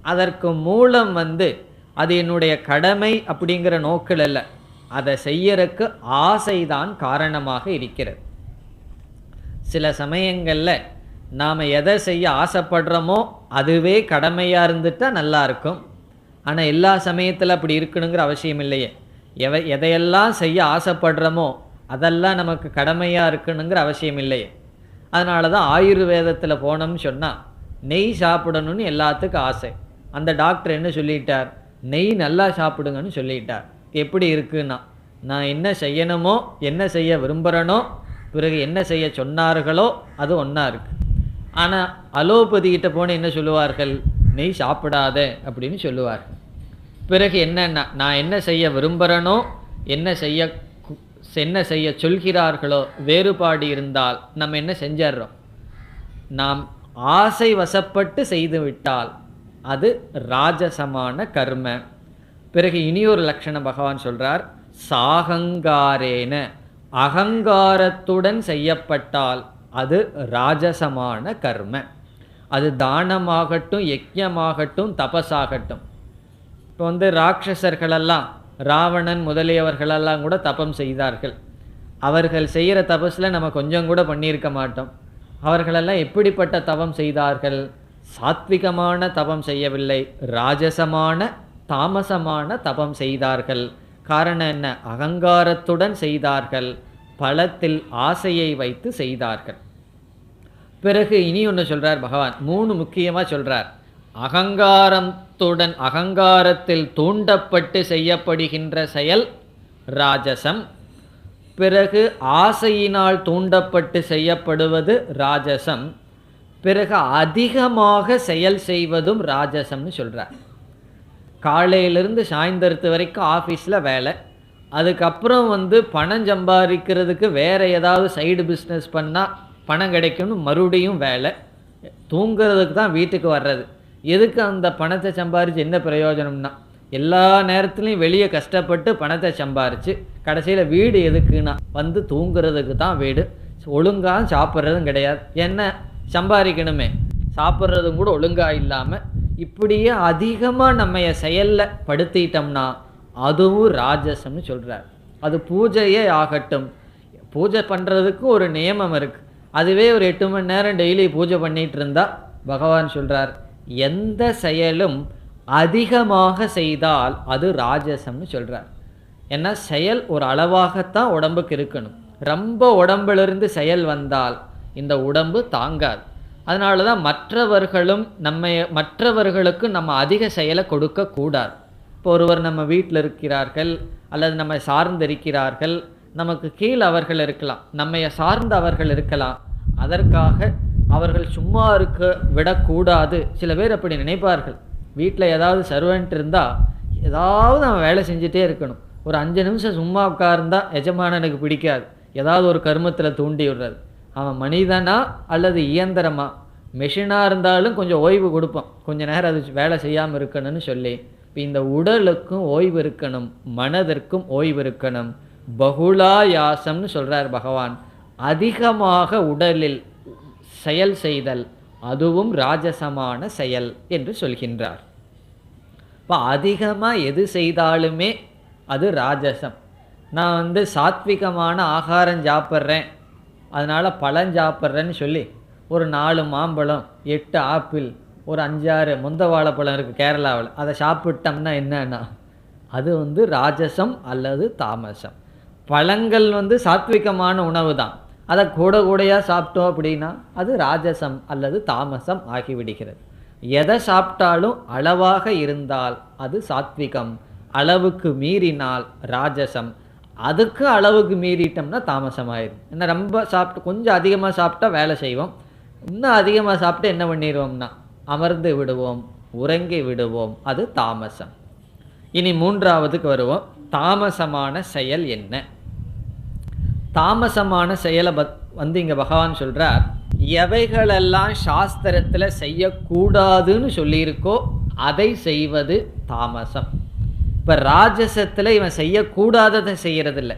அதற்கு மூலம் அது என்னுடைய கடமை அப்படிங்கிற நோக்கில் அல்ல, அதை செய்யறதுக்கு ஆசைதான் காரணமாக இருக்கிறது. சில சமயங்களில் நாம் எதை செய்ய ஆசைப்படுறோமோ அதுவே கடமையாக இருந்துட்டால் நல்லா இருக்கும். ஆனால் எல்லா சமயத்தில் அப்படி இருக்கணுங்கிற அவசியம் இல்லையே. எதையெல்லாம் செய்ய ஆசைப்படுறோமோ அதெல்லாம் நமக்கு கடமையாக இருக்கணுங்கிற அவசியம் இல்லையே. அதனால தான் ஆயுர்வேதத்தில் போனோம்னு சொன்னால் நெய் சாப்பிடணும்னு எல்லாத்துக்கும் ஆசை. அந்த டாக்டர் என்ன சொல்லிட்டார்? நெய் நல்லா சாப்பிடுங்கன்னு சொல்லிட்டார். எப்படி இருக்குன்னா, நான் என்ன செய்யணுமோ என்ன செய்ய விரும்புகிறனோ பிறகு என்ன செய்ய சொன்னார்களோ அது ஒன்றா இருக்குது. ஆனால் அலோபதிக்கிட்ட போன என்ன சொல்லுவார்கள்? நெய் சாப்பிடாத அப்படின்னு சொல்லுவார்கள். பிறகு என்னன்னா, நான் என்ன செய்ய விரும்புகிறனோ என்ன செய்ய என்ன செய்ய சொல்கிறார்களோ வேறுபாடு இருந்தால் நம்ம என்ன செஞ்சிடறோம், நாம் ஆசை வசப்பட்டு செய்துவிட்டால் அது ராஜசமான கர்ம. பிறகு இனியொரு லட்சணம் பகவான் சொல்றார், சாகங்காரேன அகங்காரத்துடன் செய்யப்பட்டால் அது ராஜசமான கர்ம. அது தானமாகட்டும், யஜ்ஞமாகட்டும், தபஸாகட்டும். இப்போ ராட்சசர்களெல்லாம், ராவணன் முதலியவர்களெல்லாம் கூட தபம் செய்தார்கள். அவர்கள் செய்கிற தபஸில் நம்ம கொஞ்சம் கூட பண்ணியிருக்க மாட்டோம். அவர்களெல்லாம் எப்படிப்பட்ட தவம் செய்தார்கள்? சாத்விகமான தவம் செய்யவில்லை, ராஜசமான தாமசமான தபம் செய்தார்கள். காரணம் என்ன? அகங்காரத்துடன் செய்தார்கள், பலத்தில் ஆசையை வைத்து செய்தார்கள். பிறகு இனி ஒன்று சொல்றார் பகவான், 3 முக்கியமாக சொல்றார். அகங்காரத்துடன், அகங்காரத்தில் தூண்டப்பட்டு செய்யப்படுகின்ற செயல் ராஜசம். பிறகு ஆசையினால் தூண்டப்பட்டு செய்யப்படுவது ராஜசம். பிறகு அதிகமாக செயல் செய்வதும் ராஜசம்னு சொல்றார். காலையிலிருந்து சாயந்தரத்து வரைக்கும் ஆஃபீஸில் வேலை, அதுக்கப்புறம் பணம் சம்பாதிக்கிறதுக்கு வேறு ஏதாவது சைடு பிஸ்னஸ் பண்ணால் பணம் கிடைக்கும்னு மறுபடியும் வேலை, தூங்கிறதுக்கு தான் வீட்டுக்கு வர்றது. எதுக்கு அந்த பணத்தை சம்பாரித்து என்ன பிரயோஜனம்னா, எல்லா நேரத்துலையும் வெளியே கஷ்டப்பட்டு பணத்தை சம்பாரித்து கடைசியில் வீடு எதுக்குன்னா தூங்குறதுக்கு தான் வீடு. ஒழுங்காக சாப்பிட்றதும் கிடையாது, என்ன சம்பாதிக்கணுமே, சாப்பிட்றதும் கூட ஒழுங்காக இல்லாமல் இப்படியே அதிகமாக நம்ம செயலில் படுத்திட்டோம்னா அதுவும் ராஜசம்னு சொல்கிறார். அது பூஜையே ஆகட்டும், பூஜை பண்ணுறதுக்கு ஒரு நியமம் இருக்குது. அதுவே ஒரு 8 மணி நேரம் டெய்லி பூஜை பண்ணிகிட்டு இருந்தால் பகவான் சொல்கிறார், எந்த செயலும் அதிகமாக செய்தால் அது ராஜசம்னு சொல்கிறார். ஏன்னா செயல் ஒரு அளவாகத்தான் உடம்புக்கு இருக்கணும். ரொம்ப உடம்பிலிருந்து செயல் வந்தால் இந்த உடம்பு தாங்காது. அதனால தான் மற்றவர்களுக்கு நம்ம அதிக செயலை கொடுக்கக்கூடாது. இப்போ ஒருவர் நம்ம வீட்டில் இருக்கிறார்கள் அல்லது நம்ம சார்ந்து இருக்கிறார்கள், நமக்கு கீழே அவர்கள் இருக்கலாம், நம்மை சார்ந்து அவர்கள் இருக்கலாம். அதற்காக அவர்கள் சும்மா இருக்க விடக்கூடாது. சில பேர் அப்படி நினைப்பார்கள். வீட்டில் ஏதாவது சர்வெண்ட் இருந்தால் ஏதாவது அவன் வேலை செஞ்சுட்டே இருக்கணும். ஒரு 5 நிமிஷம் சும்மா உட்கார்ந்தா எஜமானனுக்கு பிடிக்காது, ஏதாவது ஒரு கர்மத்தில் தூண்டி விடுறது. அவன் மனிதனா அல்லது இயந்திரமா? மெஷினாக இருந்தாலும் கொஞ்சம் ஓய்வு கொடுப்பான், கொஞ்சம் நேரம் அது வேலை செய்யாமல் இருக்கணும்னு சொல்லி. இப்போ இந்த உடலுக்கும் ஓய்வு இருக்கணும், மனதிற்கும் ஓய்வு இருக்கணும். பகுலாயாசம்னு சொல்கிறார் பகவான். அதிகமாக உடலில் செயல் செய்தல் அதுவும் ராஜசமான செயல் என்று சொல்கின்றார். இப்போ அதிகமாக எது செய்தாலுமே அது ராஜசம். நான் சாத்விகமான ஆகாரம் சாப்பிட்றேன், அதனால் பழம் சாப்பிட்றேன்னு சொல்லி ஒரு 4 மாம்பழம், 8 ஆப்பிள், ஒரு 5-6 மொந்த வாழைப்பழம் இருக்குது கேரளாவில், அதை சாப்பிட்டோம்னா என்னன்னா அது ராஜசம் அல்லது தாமசம். பழங்கள் சாத்விகமான உணவு தான், அதை கூடையாக சாப்பிட்டோம் அப்படின்னா அது ராஜசம் அல்லது தாமசம் ஆகிவிடுகிறது. எதை சாப்பிட்டாலும் அளவாக இருந்தால் அது சாத்விகம், அளவுக்கு மீறினால் ராஜசம், அதுக்கு அளவுக்கு மீறிட்டோம்னா தாமசம் ஆயிடும். என்ன ரொம்ப சாப்பிட்டு கொஞ்சம் அதிகமாக சாப்பிட்டா வேலை செய்வோம், இன்னும் அதிகமாக சாப்பிட்டு என்ன பண்ணிடுவோம்னா அமர்ந்து விடுவோம், உறங்கி விடுவோம், அது தாமசம். இனி 3ஆவதுக்கு வருவோம். தாமசமான செயல் என்ன? தாமசமான செயலை இங்கே பகவான் சொல்கிறார், எவைகளெல்லாம் சாஸ்திரத்தில் செய்யக்கூடாதுன்னு சொல்லியிருக்கோ அதை செய்வது தாமசம். இப்போ ராஜசத்தில் இவன் செய்யக்கூடாததை செய்கிறதில்ல,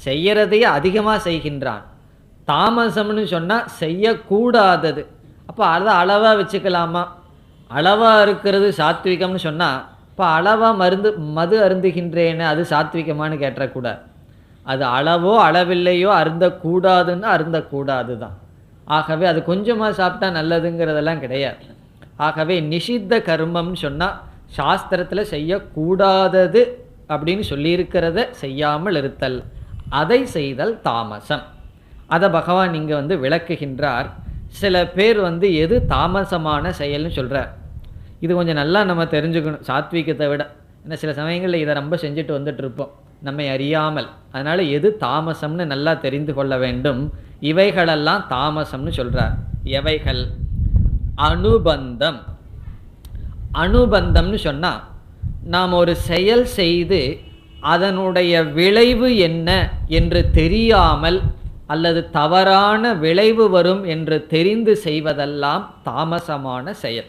செய்கிறதையே அதிகமாக செய்கின்றான். தாமசம்னு சொன்னால் செய்யக்கூடாதது. அப்போ அதை அளவாக வச்சுக்கலாமா? அளவாக இருக்கிறது சாத்விகம்னு சொன்னால் இப்போ அளவாக மது அருந்துகின்றேன்னு அது சாத்விகமானு கேட்டக்கூடாது. அது அளவோ அளவில்லையோ அருந்தக்கூடாதுன்னு அருந்தக்கூடாது தான். ஆகவே அது கொஞ்சமாக சாப்பிட்டா நல்லதுங்கிறதெல்லாம் கிடையாது. ஆகவே நிஷித்த கர்மம்னு சொன்னால் சாஸ்திரத்தில் செய்யக்கூடாதது அப்படின்னு சொல்லியிருக்கிறத செய்யாமல் இருத்தல், அதை செய்தல் தாமசம். அதை பகவான் இங்கே விளக்குகின்றார். சில பேர் எது தாமசமான செயல்னு சொல்கிறார். இது கொஞ்சம் நல்லா நம்ம தெரிஞ்சுக்கணும் சாத்விகத்தை விட. ஏன்னா சில சமயங்களில் இதை ரொம்ப செஞ்சுட்டு வந்துட்டுருப்போம் நம்மை அறியாமல். அதனால் எது தாமசம்னு நல்லா தெரிந்து கொள்ள வேண்டும். இவைகளெல்லாம் தாமசம்னு சொல்கிறார். எவைகள்? அனுபந்தம். அனுபந்தம்னு சொன்னால் நாம் ஒரு செயல் செய்து அதனுடைய விளைவு என்ன என்று தெரியாமல் அல்லது தவறான விளைவு வரும் என்று தெரிந்து செய்வதெல்லாம் தாமசமான செயல்.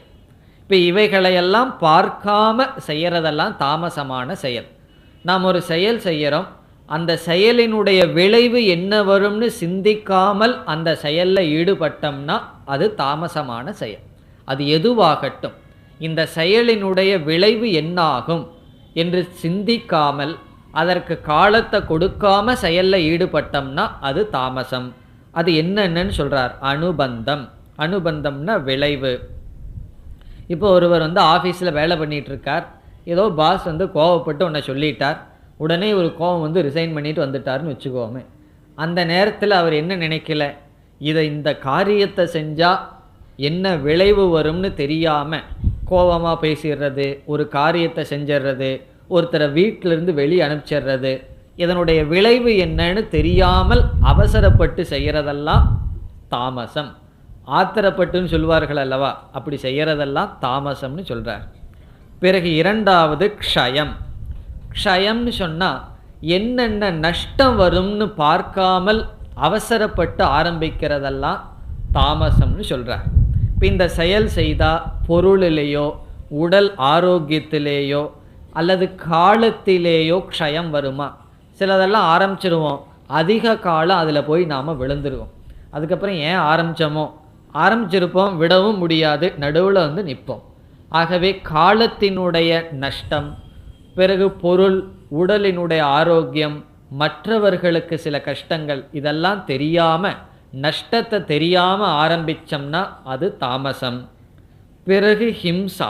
இப்போ இவைகளையெல்லாம் பார்க்காம செய்யறதெல்லாம் தாமசமான செயல். நாம் ஒரு செயல் செய்கிறோம், அந்த செயலினுடைய விளைவு என்ன வரும்னு சிந்திக்காமல் அந்த செயலில் ஈடுபட்டோம்னா அது தாமசமான செயல். அது எதுவாகட்டும், இந்த செயலினுடைய விளைவு என்னாகும் என்று சிந்திக்காமல் அதற்கு காலத்தை கொடுக்காம செயலில் ஈடுபட்டோம்னா அது தாமசம். அது என்னென்னு சொல்கிறார், அனுபந்தம். அனுபந்தம்னா விளைவு. இப்போ ஒருவர் ஆஃபீஸில் வேலை பண்ணிகிட்ருக்கார், ஏதோ பாஸ் கோவப்பட்டு உன்னை சொல்லிட்டார், உடனே ஒரு கோவம் ரிசைன் பண்ணிட்டு வந்துட்டார்னு வச்சுக்கோமே. அந்த நேரத்தில் அவர் என்ன நினைக்கல, இந்த காரியத்தை செஞ்சால் என்ன விளைவு வரும்னு தெரியாமல் கோபமாக பேசிடுறது, ஒரு காரியத்தை செஞ்சிடுறது, ஒருத்தரை வீட்டிலிருந்து வெளியே அனுப்பிச்சிடுறது, இதனுடைய விளைவு என்னன்னு தெரியாமல் அவசரப்பட்டு செய்கிறதெல்லாம் தாமசம். ஆத்திரப்பட்டுன்னு சொல்வார்கள் அல்லவா, அப்படி செய்கிறதெல்லாம் தாமசம்னு சொல்கிறார். பிறகு இரண்டாவது க்ஷயம். க்ஷயம்னு சொன்னால் என்னென்ன நஷ்டம் வரும்னு பார்க்காமல் அவசரப்பட்டு ஆரம்பிக்கிறதெல்லாம் தாமசம்னு சொல்கிறார். இப்போ இந்த செயல் செய்தால் பொருளிலேயோ உடல் ஆரோக்கியத்திலேயோ அல்லது காலத்திலேயோ க்ஷயம் வருமா? சிலதெல்லாம் ஆரம்பிச்சிருவோம், அதிக காலம் அதில் போய் நாம் விழுந்துருவோம். அதுக்கப்புறம் ஏன் ஆரம்பிச்சிருப்போம், விடவும் முடியாது, நடுவில் நிற்போம். ஆகவே காலத்தினுடைய நஷ்டம், பிறகு பொருள், உடலினுடைய ஆரோக்கியம், மற்றவர்களுக்கு சில கஷ்டங்கள், இதெல்லாம் தெரியாமல், நஷ்டத்தை தெரியாமல் ஆரம்பித்தோம்னா அது தாமசம். பிறகு ஹிம்சா.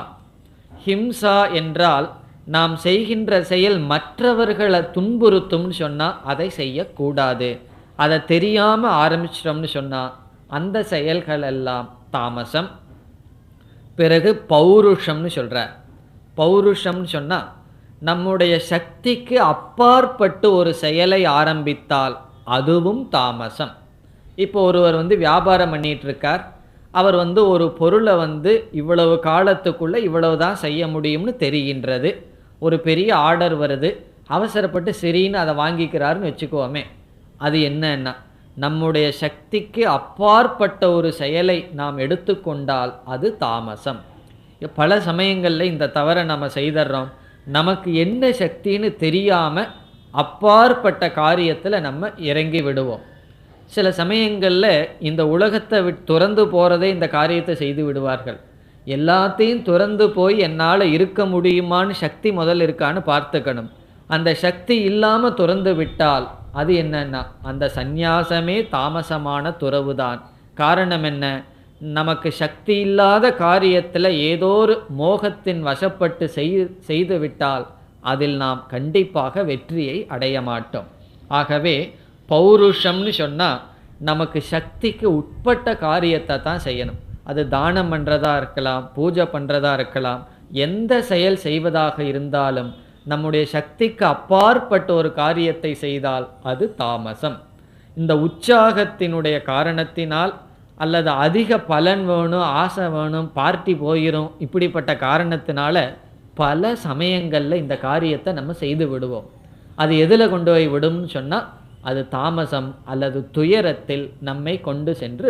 ஹிம்சா என்றால் நாம் செய்கின்ற செயல் மற்றவர்களை துன்புறுத்தும்னு சொன்னால் அதை செய்யக்கூடாது. அதை தெரியாமல் ஆரம்பிச்சிட்டோம்னு சொன்னால் அந்த செயல்கள் எல்லாம் தாமசம். பிறகு பௌருஷம்னு சொல்கிறார். பௌருஷம்னு சொன்னால் நம்முடைய சக்திக்கு அப்பாற்பட்டு ஒரு செயலை ஆரம்பித்தால் அதுவும் தாமசம். இப்போ ஒருவர் வியாபாரம் பண்ணிகிட்ருக்கார், அவர் ஒரு பொருளை இவ்வளவு காலத்துக்குள்ளே இவ்வளவு தான் செய்ய முடியும்னு தெரிகின்றது. ஒரு பெரிய ஆர்டர் வருது, அவசரப்பட்டு சரின்னு அதை வாங்கிக்கிறாருன்னு வச்சுக்கோமே. அது என்னன்னா நம்முடைய சக்திக்கு அப்பாற்பட்ட ஒரு செயலை நாம் எடுத்துக்கொண்டால் அது தாமசம். பல சமயங்களில் இந்த தவறை நம்ம செய்தர்றோம். நமக்கு என்ன சக்தின்னு தெரியாமல் அப்பாற்பட்ட காரியத்தில் நம்ம இறங்கி விடுவோம். சில சமயங்களில் இந்த உலகத்தை துறந்து போகிறதே இந்த காரியத்தை செய்து விடுவார்கள். எல்லாத்தையும் துறந்து போய் என்னால் இருக்க முடியுமான்னு சக்தி முதல் இருக்கான்னு பார்த்துக்கணும். அந்த சக்தி இல்லாமல் துறந்து விட்டால் அது என்னன்னா அந்த சந்நியாசமே தாமசமான துறவு தான். காரணம் என்ன, நமக்கு சக்தி இல்லாத காரியத்தில் ஏதோ ஒரு மோகத்தின் வசப்பட்டு செய்து விட்டால் அதில் நாம் கண்டிப்பாக வெற்றியை அடைய மாட்டோம். ஆகவே பௌருஷம்னு சொன்னால் நமக்கு சக்திக்கு உட்பட்ட காரியத்தை தான் செய்யணும். அது தானம் பண்ணுறதா இருக்கலாம், பூஜை பண்ணுறதா இருக்கலாம், எந்த செயல் செய்வதாக இருந்தாலும் நம்முடைய சக்திக்கு அப்பாற்பட்ட ஒரு காரியத்தை செய்தால் அது தாமசம். இந்த உற்சாகத்தினுடைய காரணத்தினால் அல்லது அதிக பலன் வேணும், ஆசை வேணும், பார்ட்டி போயிடும், இப்படிப்பட்ட காரணத்தினால பல சமயங்களில் இந்த காரியத்தை நம்ம செய்து விடுவோம். அது எதில் கொண்டு போய் விடும்னு சொன்னால் அது தாமசம் அல்லது துயரத்தில் நம்மை கொண்டு சென்று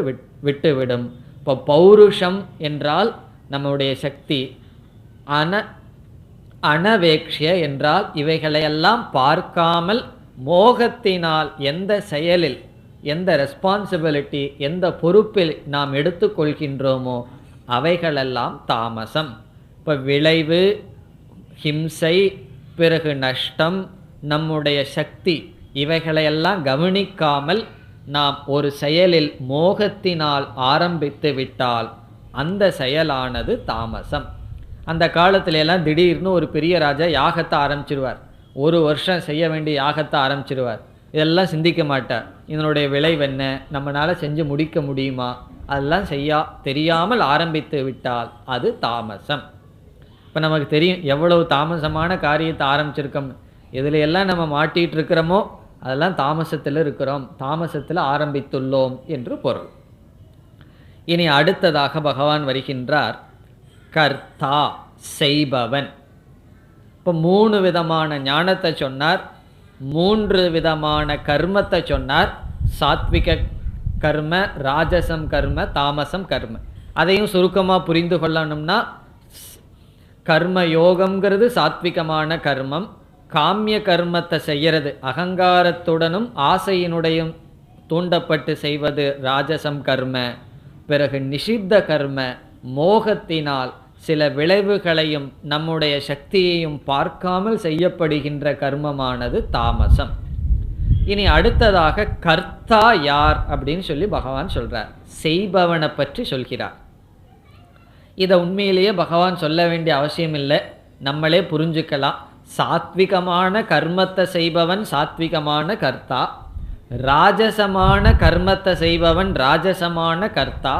விட்டுவிடும். இப்போ பௌருஷம் என்றால் நம்முடைய சக்தி, அனவேக்ஷிய என்றால் இவைகளையெல்லாம் பார்க்காமல் மோகத்தினால் எந்த செயலில், எந்த ரெஸ்பான்சிபிலிட்டி, எந்த பொறுப்பில் நாம் எடுத்துக்கொள்கின்றோமோ அவைகளெல்லாம் தாமசம். இப்போ விளைவு, ஹிம்சை, பிறகு நஷ்டம், நம்முடைய சக்தி, இவைகளையெல்லாம் கவனிக்காமல் நாம் ஒரு செயலில் மோகத்தினால் ஆரம்பித்து விட்டால் அந்த செயலானது தாமசம். அந்த காலத்துல எல்லாம் திடீர்னு ஒரு பெரிய ராஜா யாகத்தை ஆரம்பிச்சிருவார், ஒரு வருஷம் செய்ய வேண்டிய யாகத்தை ஆரம்பிச்சிருவார். இதெல்லாம் சிந்திக்க மாட்டார், இதனுடைய விளைவு என்ன, நம்மளால் செஞ்சு முடிக்க முடியுமா, அதெல்லாம் தெரியாமல் ஆரம்பித்து விட்டால் அது தாமசம். இப்போ நமக்கு தெரியும் எவ்வளவு தாமசமான காரியத்தை ஆரம்பிச்சிருக்கோம். இதில் எல்லாம் நம்ம மாட்டிகிட்டு இருக்கிறோமோ அதெல்லாம் தாமசத்தில் இருக்கிறோம், தாமசத்தில் ஆரம்பித்துள்ளோம் என்று பொருள். இனி அடுத்ததாக பகவான் வருகின்றார், கர்த்தா, செய்பவன். இப்போ 3 விதமான ஞானத்தை சொன்னார், 3 விதமான கர்மத்தை சொன்னார். சாத்விக கர்ம, ராஜசம் கர்ம, தாமசம் கர்ம. அதையும் சுருக்கமாக புரிந்து கொள்ளணும்னா, கர்ம யோகம்ங்கிறது சாத்விகமான கர்மம். காமிய கர்மத்தை செய்யறது அகங்காரத்துடனும் ஆசையினுடையும் தூண்டப்பட்டு செய்வது ராஜசம் கர்ம. பிறகு நிஷித்த கர்ம, மோகத்தினால் சில விளைவுகளையும் நம்முடைய சக்தியையும் பார்க்காமல் செய்யப்படுகின்ற கர்மமானது தாமசம். இனி அடுத்ததாக கர்த்தா யார் அப்படின்னு சொல்லி பகவான் சொல்றார். செய்பவனை பற்றி சொல்கிறார். இதை உண்மையிலேயே பகவான் சொல்ல வேண்டிய அவசியம் இல்லை, நம்மளே புரிஞ்சுக்கலாம். சாத்விகமான கர்மத்தை செய்பவன் சாத்விகமான கர்த்தா, ராஜசமான கர்மத்தை செய்பவன் ராஜசமான கர்த்தா,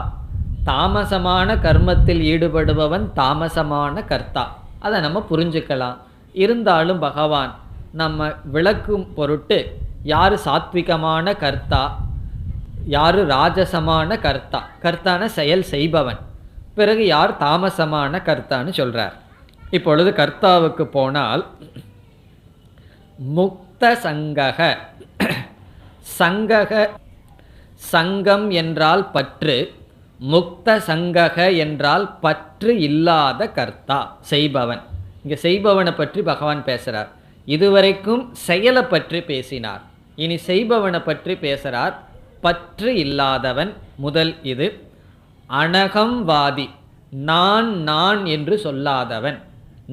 தாமசமான கர்மத்தில் ஈடுபடுபவன் தாமசமான கர்த்தா. அதை நம்ம புரிஞ்சுக்கலாம். இருந்தாலும் பகவான் நம்ம விளக்கும் பொருட்டு யார் சாத்விகமான கர்த்தா, யார் ராஜசமான கர்த்தா, கர்த்தான செயல் செய்பவன், பிறகு யார் தாமசமான கர்த்தான்னு சொல்றார். இப்பொழுது கர்த்தாவுக்கு போனால், முக்த சங்கக. சங்கக, சங்கம் என்றால் பற்று, முக்த சங்கக என்றால் பற்று இல்லாத கர்த்தா, செய்பவன். இங்கே செய்பவனை பற்றி பகவான் பேசுகிறார். இதுவரைக்கும் செயலை பற்றி பேசினார், இனி செய்பவனை பற்றி பேசுகிறார். பற்று இல்லாதவன் முதல். இது அனகம்வாதி, நான் நான் என்று சொல்லாதவன்.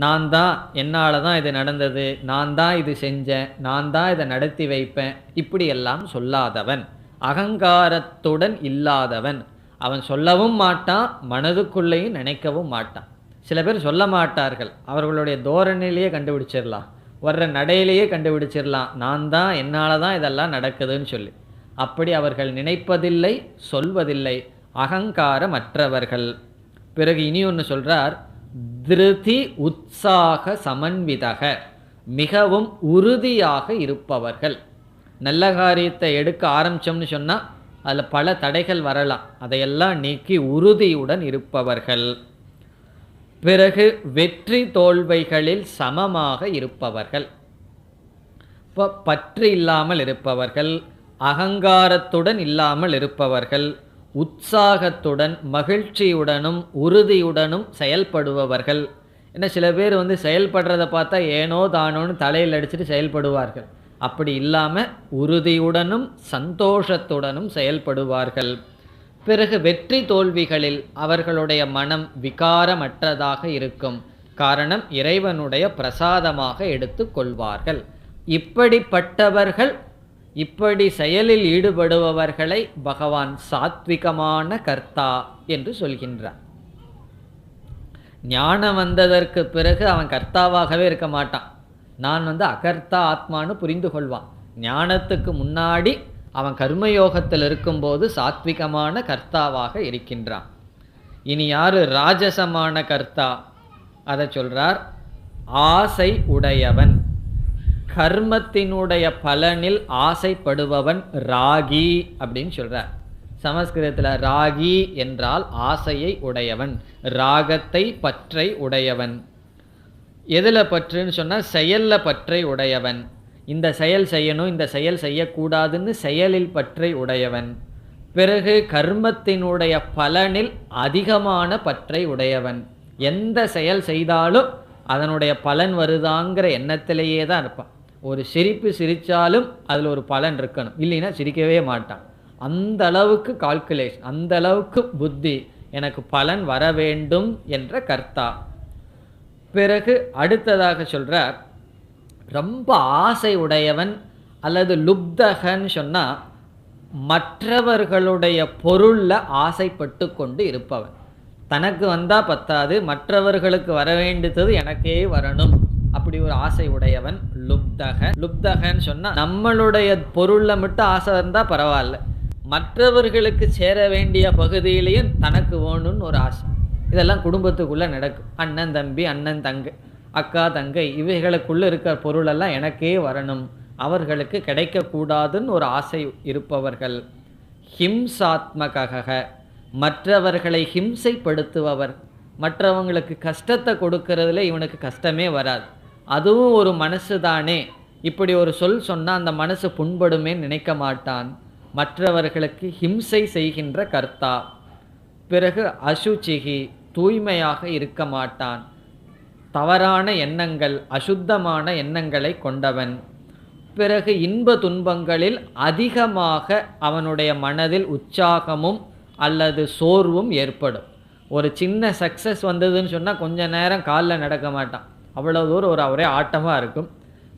நான் தான், என்னால் தான் இது நடந்தது, நான் தான் இது செஞ்சேன், நான் தான் இதை நடத்தி வைப்பேன், இப்படியெல்லாம் சொல்லாதவன். அகங்காரத்துடன் இல்லாதவன். அவன் சொல்லவும் மாட்டான், மனதுக்குள்ளேயும் நினைக்கவும் மாட்டான். சில பேர் சொல்ல மாட்டார்கள், அவர்களுடைய தோரணையிலேயே கண்டுபிடிச்சிடலாம், வர்ற நடையிலேயே கண்டுபிடிச்சிடலாம், நான் தான், என்னால் தான் இதெல்லாம் நடக்குதுன்னு சொல்லி. அப்படி அவர்கள் நினைப்பதில்லை, சொல்வதில்லை, அகங்காரமற்றவர்கள். பிறகு இனி ஒன்று சொல்றார், திருதி உற்சாக சமன்விதக, மிகவும் உறுதியாக இருப்பவர்கள். நல்ல காரியத்தை எடுக்க ஆரம்பிச்சோம்னு சொன்னால் அதில் பல தடைகள் வரலாம், அதையெல்லாம் நீக்கி உறுதியுடன் இருப்பவர்கள். பிறகு வெற்றி தோல்வைகளில் சமமாக இருப்பவர்கள். இப்போ பற்று இல்லாமல் இருப்பவர்கள், அகங்காரத்துடன் இல்லாமல் இருப்பவர்கள், உற்சாகத்துடன் மகிழ்ச்சியுடனும் உறுதியுடனும் செயல்படுபவர்கள். ஏன்னா சில பேர் செயல்படுறதை பார்த்தா ஏனோ தானோன்னு தலையில் அடிச்சுட்டு செயல்படுவார்கள். அப்படி இல்லாமல் உறுதியுடனும் சந்தோஷத்துடனும் செயல்படுவார்கள். பிறகு வெற்றி தோல்விகளில் அவர்களுடைய மனம் விகாரமற்றதாக இருக்கும். காரணம், இறைவனுடைய பிரசாதமாக எடுத்து கொள்வார்கள். இப்படிப்பட்டவர்கள், இப்படி செயலில் ஈடுபடுபவர்களை பகவான் சாத்விகமான கர்த்தா என்று சொல்கின்றார். ஞானம் வந்ததற்கு பிறகு அவன் கர்த்தாவாகவே இருக்க மாட்டான். நான் அகர்த்தா ஆத்மானு புரிந்து கொள்வான். ஞானத்துக்கு முன்னாடி அவன் கர்மயோகத்தில் இருக்கும்போது சாத்விகமான கர்த்தாவாக இருக்கின்றான். இனி யாரு ராஜசமான கர்த்தா? அதை சொல்றார், ஆசை உடையவன். கர்மத்தினுடைய பலனில் ஆசைப்படுபவன் ராகி அப்படின்னு சொல்றார். சமஸ்கிருதத்தில் ராகி என்றால் ஆசையை உடையவன், ராகத்தை பற்றை உடையவன். எதில் பற்றுன்னு சொன்னால் செயலில் பற்றை உடையவன். இந்த செயல் செய்யணும், இந்த செயல் செய்யக்கூடாதுன்னு செயலில் பற்றை உடையவன். பிறகு கர்மத்தினுடைய பலனில் அதிகமான பற்றை உடையவன். எந்த செயல் செய்தாலும் அதனுடைய பலன் வருதாங்கிற எண்ணத்திலேயே தான் இருப்பான். ஒரு சிரிப்பு சிரித்தாலும் அதில் ஒரு பலன் இருக்கணும், இல்லைன்னா சிரிக்கவே மாட்டான். அந்த அளவுக்கு கால்குலேஷன், அந்த அளவுக்கு புத்தி, எனக்கு பலன் வர வேண்டும் என்ற கர்த்தா. பிறகு அடுத்ததாக சொல்றார், ரொம்ப ஆசை உடையவன் அல்லது லுப்தகன்னு சொன்னால் மற்றவர்களுடைய பொருளில் ஆசைப்பட்டு கொண்டு இருப்பவன். தனக்கு வந்தால் பத்தாது, மற்றவர்களுக்கு வர வேண்டியது எனக்கே வரணும், அப்படி ஒரு ஆசை உடையவன் லுப்தக. லுப்தகன்னு சொன்னால் நம்மளுடைய பொருளில் மட்டும் ஆசை இருந்தால் பரவாயில்ல, மற்றவர்களுக்கு சேர வேண்டிய பகுதியிலையும் தனக்கு வேணும்னு ஒரு ஆசை. இதெல்லாம் குடும்பத்துக்குள்ளே நடக்கும். அண்ணன் தம்பி, அண்ணன் தங்கை, அக்கா தங்கை, இவைகளுக்குள்ளே இருக்கிற பொருளெல்லாம் எனக்கே வரணும், அவர்களுக்கு கிடைக்கக்கூடாதுன்னு ஒரு ஆசை இருப்பவர்கள். ஹிம்சாத்மக, மற்றவர்களை ஹிம்சைப்படுத்துபவர். மற்றவங்களுக்கு கஷ்டத்தை கொடுக்கறதுல இவனுக்கு கஷ்டமே வராது. அதுவும் ஒரு மனசு தானே, இப்படி ஒரு சொல் சொன்னால் அந்த மனசு புண்படுமே நினைக்க மாட்டான். மற்றவர்களுக்கு ஹிம்சை செய்கின்ற கர்த்தா. பிறகு அசுச்சிகி, தூய்மையாக இருக்க மாட்டான். தவறான எண்ணங்கள், அசுத்தமான எண்ணங்களை கொண்டவன். பிறகு இன்ப துன்பங்களில் அதிகமாக அவனுடைய மனதில் உற்சாகமும் அல்லது சோர்வும் ஏற்படும். ஒரு சின்ன சக்ஸஸ் வந்ததுன்னு சொன்னால் கொஞ்ச நேரம் காலில் நடக்க மாட்டான், அவ்வளோ தூரம் ஒரே ஆட்டமாக இருக்கும்.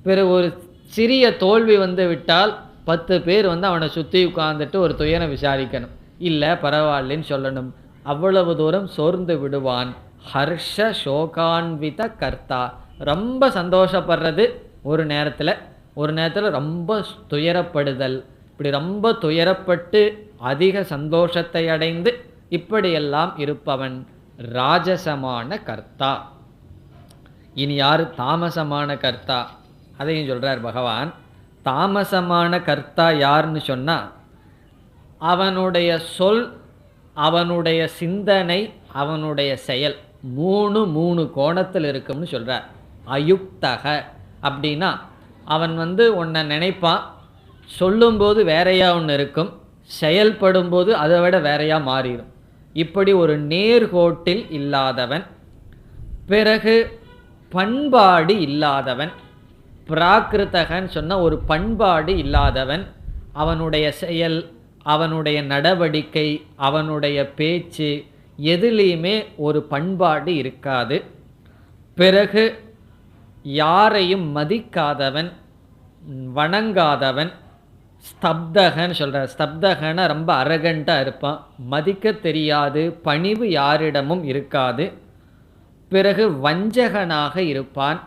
பிறகு ஒரு சிறிய தோல்வி வந்து விட்டால் 10 பேர் வந்து அவனை சுற்றி உட்கார்ந்துட்டு ஒரு துயரம் விசாரிக்கணும், இல்லை பரவாயில்லன்னு சொல்லணும். அவ்வளவு தூரம் சோர்ந்து விடுவான். ஹர்ஷ சோகான்வித கர்த்தா, ரொம்ப சந்தோஷப்படுறது ஒரு நேரத்தில், ஒரு நேரத்தில் ரொம்ப துயரப்படுதல். இப்படி ரொம்ப துயரப்பட்டு அதிக சந்தோஷத்தை அடைந்து இப்படியெல்லாம் இருப்பவன் ராஜசமான கர்த்தா. இனி யார் தாமசமான கர்த்தா, அதையும் சொல்கிறார் பகவான். தாமசமான கர்த்தா யாருன்னு சொன்னால், அவனுடைய சொல், அவனுடைய சிந்தனை, அவனுடைய செயல் மூணு கோணத்தில் இருக்கும்னு சொல்கிறார். அயுக்தக அப்படின்னா அவன் வந்து ஒன்றை நினைப்பான், சொல்லும்போது வேறையா ஒன்று இருக்கும், செயல்படும்போது அதை விட வேறையா மாறிடும். இப்படி ஒரு நேர்கோட்டில் இல்லாதவன். பிறகு பண்பாடு இல்லாதவன். பிராகிருத்தகன்னு சொன்ன ஒரு பண்பாடு இல்லாதவன். அவனுடைய செயல், அவனுடைய நடவடிக்கை, அவனுடைய பேச்சு எதுலேயுமே ஒரு பண்பாடு இருக்காது. பிறகு யாரையும் மதிக்காதவன், வணங்காதவன். ஸ்தப்தகன்னு சொல்கிறார். ஸ்தப்தகன்னா ரொம்ப அரகண்டாக இருப்பான், மதிக்க தெரியாது, பணிவு யாரிடமும் இருக்காது. பிறகு வஞ்சகனாக இருப்பான்,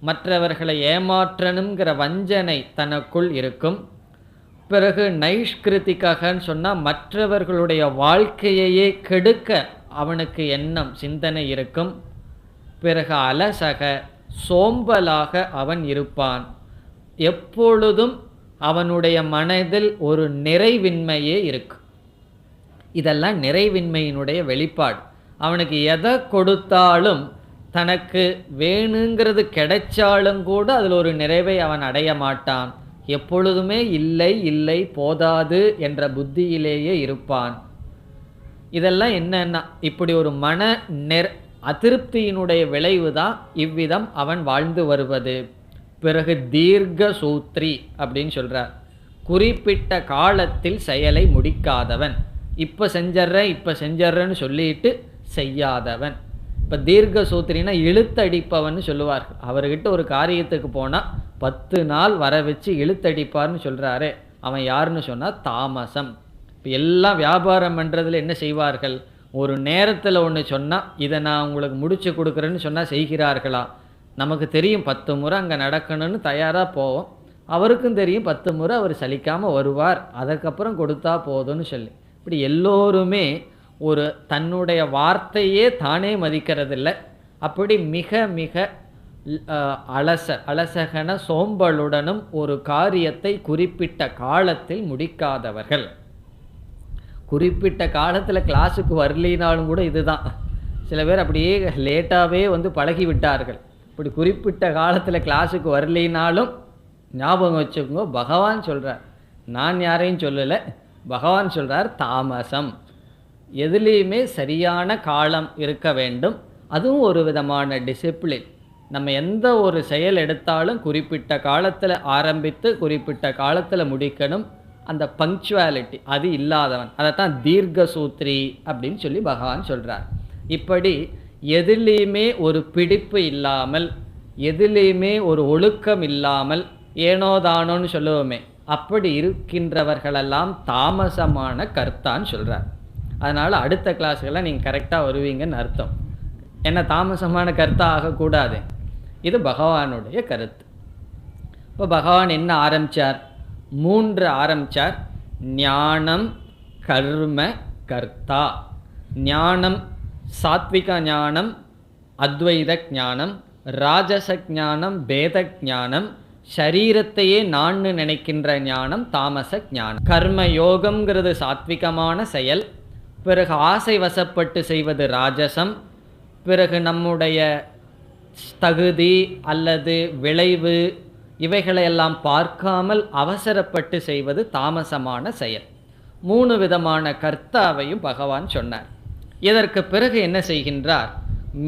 மற்றவர்களை ஏமாற்றணுங்கிற வஞ்சனை தனக்குள் இருக்கும். பிறகு நைஷ்கிருத்திகன்னு சொன்னால் மற்றவர்களுடைய வாழ்க்கையையே கெடுக்க அவனுக்கு எண்ணம், சிந்தனை இருக்கும். பிறகு அலசக, சோம்பலாக அவன் இருப்பான். எப்பொழுதும் அவனுடைய மனதில் ஒரு நிறைவின்மையே இருக்கும். இதெல்லாம் நிறைவின்மையினுடைய வெளிப்பாடு. அவனுக்கு எதை கொடுத்தாலும், தனக்கு வேணுங்கிறது கிடைச்சாலும் கூட அதில் ஒரு நிறைவை அவன் அடைய மாட்டான். எப்பொழுதுமே இல்லை இல்லை போதாது என்ற புத்தியிலேயே இருப்பான். இதெல்லாம் என்னன்னா இப்படி ஒரு மன அதிருப்தியினுடைய விளைவு தான் இவ்விதம் அவன் வாழ்ந்து வருவது. பிறகு தீர்க்க சூத்ரி அப்படின்னு சொல்கிறார். குறிப்பிட்ட காலத்தில் செயலை முடிக்காதவன். இப்போ செஞ்சறேன்னு சொல்லிட்டு செய்யாதவன். இப்போ தீர்க்க சூத்திரினா இழுத்தடிப்பவன் சொல்லுவார்கள். அவர்கிட்ட ஒரு காரியத்துக்கு போனால் 10 நாள் வர வச்சு இழுத்தடிப்பார்னு சொல்கிறாரே, அவன் யாருன்னு சொன்னால் தாமசம். இப்போ எல்லாம் வியாபாரம் பண்ணுறதுல என்ன செய்வார்கள், ஒரு நேரத்தில் ஒன்று சொன்னால் இதை நான் உங்களுக்கு முடிச்சு கொடுக்குறேன்னு சொன்னால் செய்கிறார்களா? நமக்கு தெரியும் 10 முறை அங்கே நடக்கணும்னு தயாராக போவோம். அவருக்கும் தெரியும் 10 முறை அவர் சலிக்காமல் வருவார், அதுக்கப்புறம் கொடுத்தா போதும்னு சொல்லி. இப்படி எல்லோருமே ஒரு தன்னுடைய வார்த்தையே தானே மதிக்கிறதில்லை. அப்படி மிக மிக அலசகன சோம்பலுடனும் ஒரு காரியத்தை குறிப்பிட்ட காலத்தில் முடிக்காதவர்கள். குறிப்பிட்ட காலத்தில் கிளாஸுக்கு வரலினாலும் கூட இதுதான். சில பேர் அப்படியே லேட்டாகவே வந்து பழகி விட்டார்கள். இப்படி குறிப்பிட்ட காலத்தில் கிளாஸுக்கு வரலினாலும் ஞாபகம் வச்சுக்கோங்க, பகவான் சொல்கிறார், நான் யாரையும் சொல்லலை, பகவான் சொல்கிறார் தாமசம். எதுலேயுமே சரியான காலம் இருக்க வேண்டும். அதுவும் ஒரு விதமான டிசிப்ளின். நம்ம எந்த ஒரு செயல் எடுத்தாலும் குறிப்பிட்ட காலத்தில் ஆரம்பித்து குறிப்பிட்ட காலத்தில் முடிக்கணும். அந்த பங்க்சுவாலிட்டி அது இல்லாதவன், அதைத்தான் தீர்க்க சூத்ரி அப்படின்னு சொல்லி பகவான் சொல்கிறார். இப்படி எதுலேயுமே ஒரு பிடிப்பு இல்லாமல், எதுலேயுமே ஒரு ஒழுக்கம் இல்லாமல், ஏனோதானோன்னு சொல்லுவோமே, அப்படி இருக்கின்றவர்களெல்லாம் தாமசமான கர்த்தான்னு சொல்கிறார். அதனால் அடுத்த கிளாஸுக்கெல்லாம் நீங்கள் கரெக்டாக வருவீங்கன்னு அர்த்தம். என்ன தாமசமான கர்த்தா ஆகக்கூடாது, இது பகவானுடைய கருத்து. இப்போ பகவான் என்ன ஆரம்பித்தார், 3 ஆரம்பித்தார். ஞானம், கர்ம, கர்த்தா. ஞானம், சாத்விக ஞானம், அத்வைத ஞானம், ராஜச ஞானம், பேத ஞானம், சரீரத்தையே நான் நினைக்கின்ற ஞானம் தாமச ஞானம். கர்ம யோகம்ங்கிறது சாத்விகமான செயல். பிறகு ஆசை வசப்பட்டு செய்வது ராஜசம். பிறகு நம்முடைய தகுதி அல்லது விளைவு இவைகளையெல்லாம் பார்க்காமல் அவசரப்பட்டு செய்வது தாமசமான செயல். 3 விதமான கர்த்தாவையும் பகவான் சொன்னார். இதற்கு பிறகு என்ன செய்கின்றார்?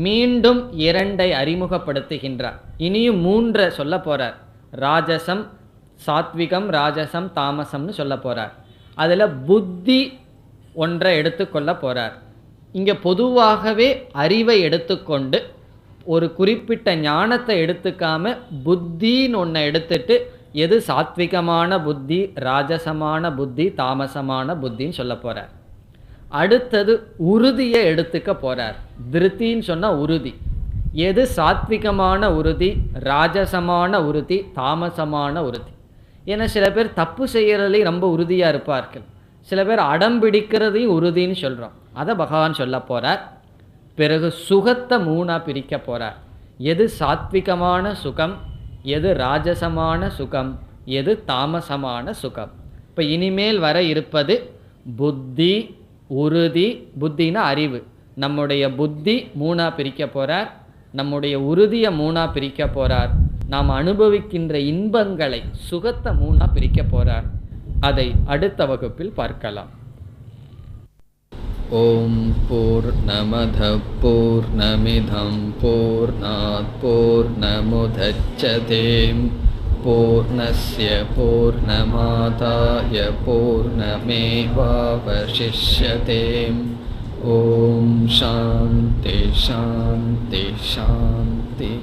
மீண்டும் 2ஐ அறிமுகப்படுத்துகின்றார். இனியும் 3 சொல்ல போறார். ராஜசம், சாத்விகம், ராஜசம், தாமசம்னு சொல்ல போறார். அதில் புத்தி ஒன்றை எடுத்துக்கொள்ள போறார். இங்கே பொதுவாகவே அறிவை எடுத்துக்கொண்டு ஒரு குறிப்பிட்ட ஞானத்தை எடுத்துக்காம புத்தின்னு ஒன்றை எடுத்துட்டு எது சாத்விகமான புத்தி, ராஜசமான புத்தி, தாமசமான புத்தின்னு சொல்ல போறார். அடுத்தது உறுதியை எடுத்துக்க போறார். திருத்தின்னு சொன்னால் உறுதி. எது சாத்விகமான உறுதி, ராஜசமான உறுதி, தாமசமான உறுதி. ஏன்னா சில பேர் தப்பு செய்கிறதுலையும் ரொம்ப உறுதியாக இருப்பார்கள். சில பேர் அடம் பிடிக்கிறதையும் உறுதின்னு சொல்கிறோம். அதை பகவான் சொல்ல போகிறார். பிறகு சுகத்தை 3ஆக பிரிக்க போகிறார். எது சாத்விகமான சுகம், எது ராஜசமான சுகம், எது தாமசமான சுகம். இப்போ இனிமேல் வர இருப்பது புத்தி, உறுதி. புத்தினா அறிவு. நம்முடைய புத்தி 3ஆக பிரிக்க போகிறார். நம்முடைய உறுதியை 3ஆக பிரிக்க போகிறார். நாம் அனுபவிக்கின்ற இன்பங்களை, சுகத்தை 3ஆக பிரிக்க போகிறார். அதை அடுத்த வகுப்பில் பார்க்கலாம். ஓம் பூர்ணமத பூர்ணமிதம் பூர்ணாத் பூர்ணமுதச்யதே பூர்ணஸ்ய பூர்ணமாதாய பூர்ணமேவாவசிஷ்யதே. ஓம் சாந்தி சாந்தி சாந்தி.